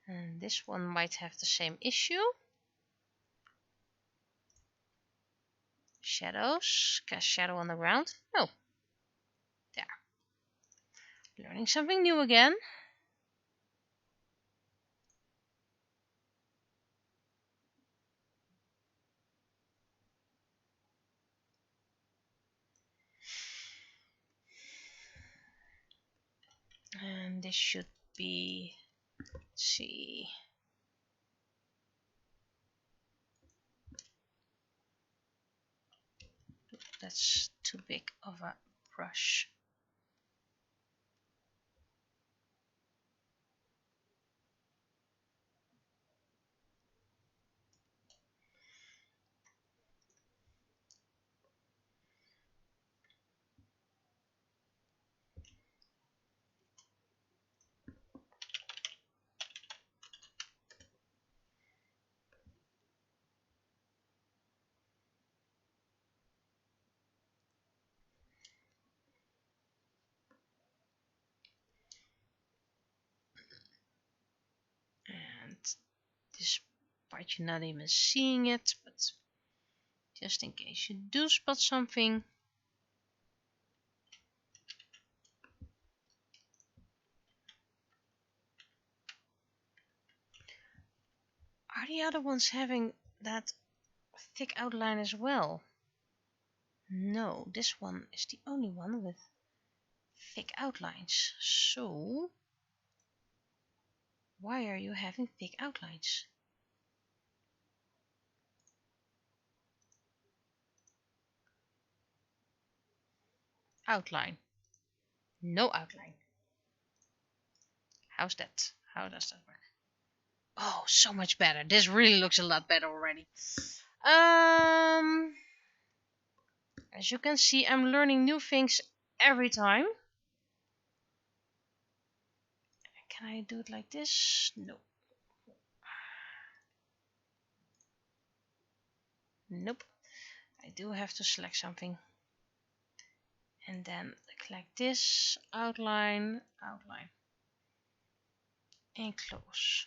And this one might have the same issue. Shadows. Cast shadow on the ground. Oh. There. Learning something new again. And this should be, let's see. That's too big of a brush. And this part you're not even seeing it, but just in case you do spot something. Are the other ones having that thick outline as well? No, this one is the only one with thick outlines. So, why are you having thick outlines? Outline. No outline. How's that? How does that work? Oh, so much better. This really looks a lot better already. As you can see, I'm learning new things every time. Can I do it like this? No. Nope. I do have to select something. And then click this, outline, outline. And close.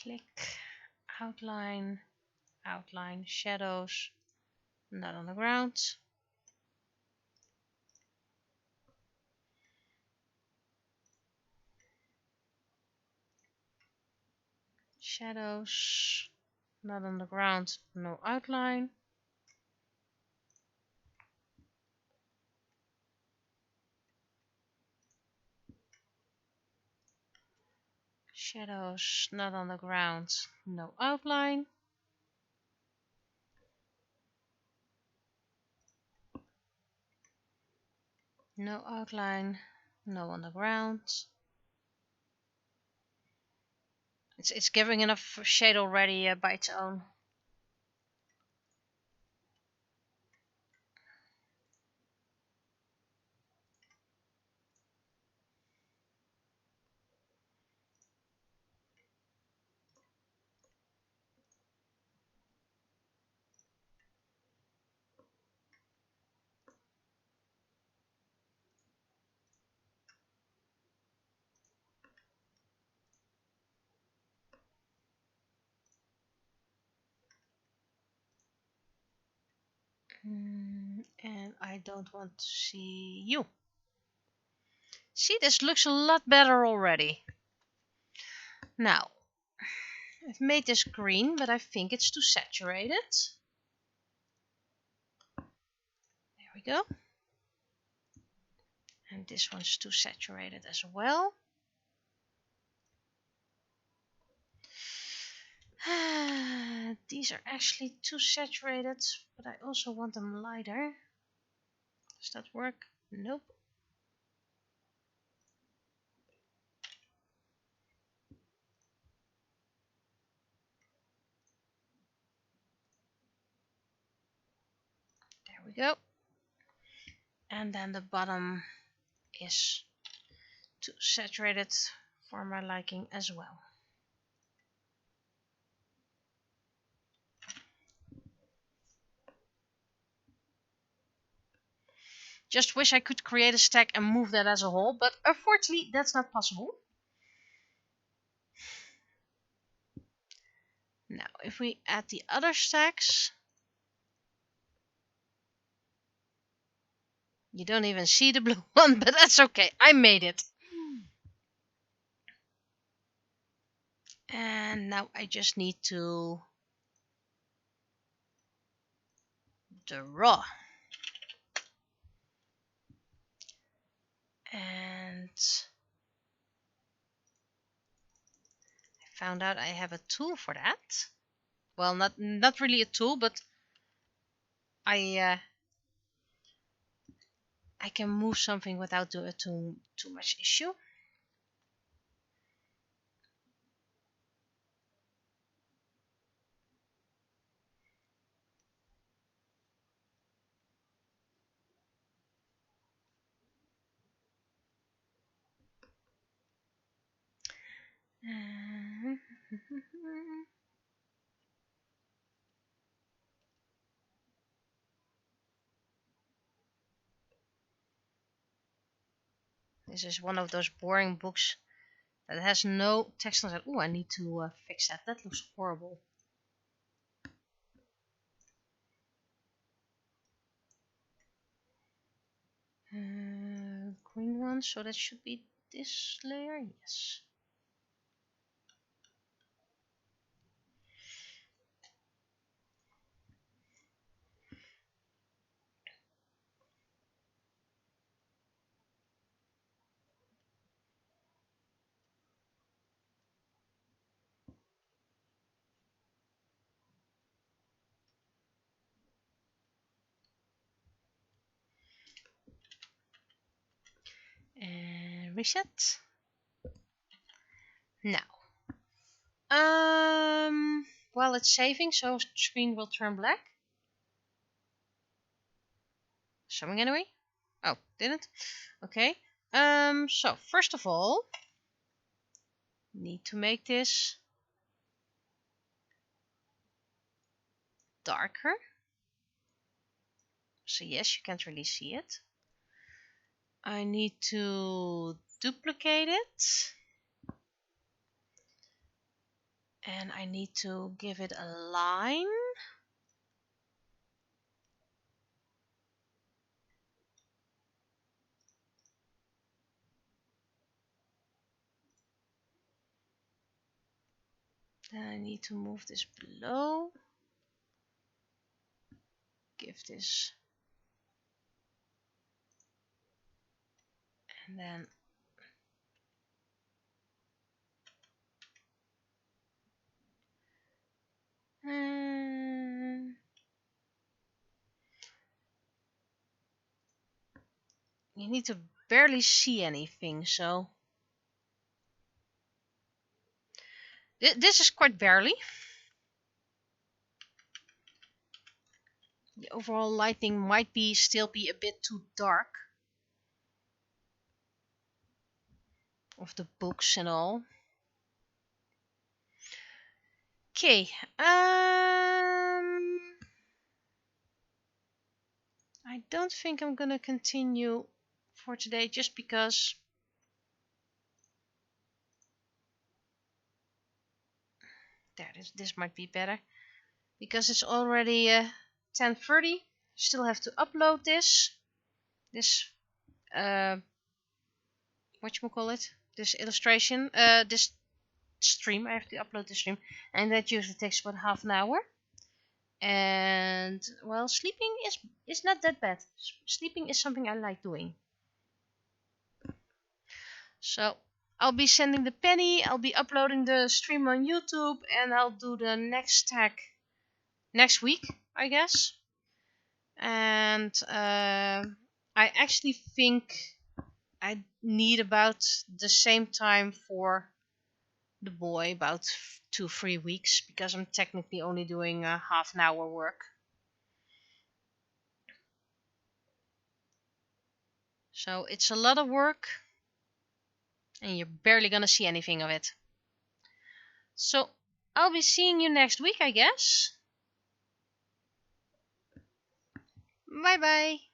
Click, outline, outline, shadows, not on the ground. Shadows, not on the ground, no outline. Shadows, not on the ground, no outline. No outline, no on the ground. It's giving enough shade already by its own. And I don't want to see you. See, this looks a lot better already. Now, I've made this green, but I think it's too saturated. There we go. And this one's too saturated as well. These are actually too saturated, but I also want them lighter. Does that work? Nope. There we go. And then the bottom is too saturated for my liking as well. Just wish I could create a stack and move that as a whole, but unfortunately that's not possible. Now, if we add the other stacks, you don't even see the blue one, but that's okay. I made it. And now I just need to draw. And I found out I have a tool for that. Well, not really a tool, but I can move something without doing too much issue. This is one of those boring books that has no text on it. Oh, I need to fix that. That looks horrible. Green one, so that should be this layer. Yes. And reset. Now, while it's saving, so screen will turn black. Showing anyway. Oh, didn't. Okay. So first of all, need to make this darker. So yes, you can't really see it. I need to duplicate it. And I need to give it a line. Then I need to move this below. Give this. And then you need to barely see anything, so this is quite barely. The overall lighting might still be a bit too dark of the books and all. Okay, I don't think I'm gonna continue for today just because this might be better because it's already 10:30. Still have to upload this whatchamacallit, this illustration, this stream. I have to upload the stream, and that usually takes about half an hour. And well, sleeping is not that bad. Sleeping is something I like doing. So I'll be sending the penny, I'll be uploading the stream on YouTube, and I'll do the next tag next week, I guess. And I actually think I need about the same time for the boy, about 2-3 weeks, because I'm technically only doing half an hour work. So it's a lot of work, and you're barely gonna see anything of it. So I'll be seeing you next week, I guess. Bye bye.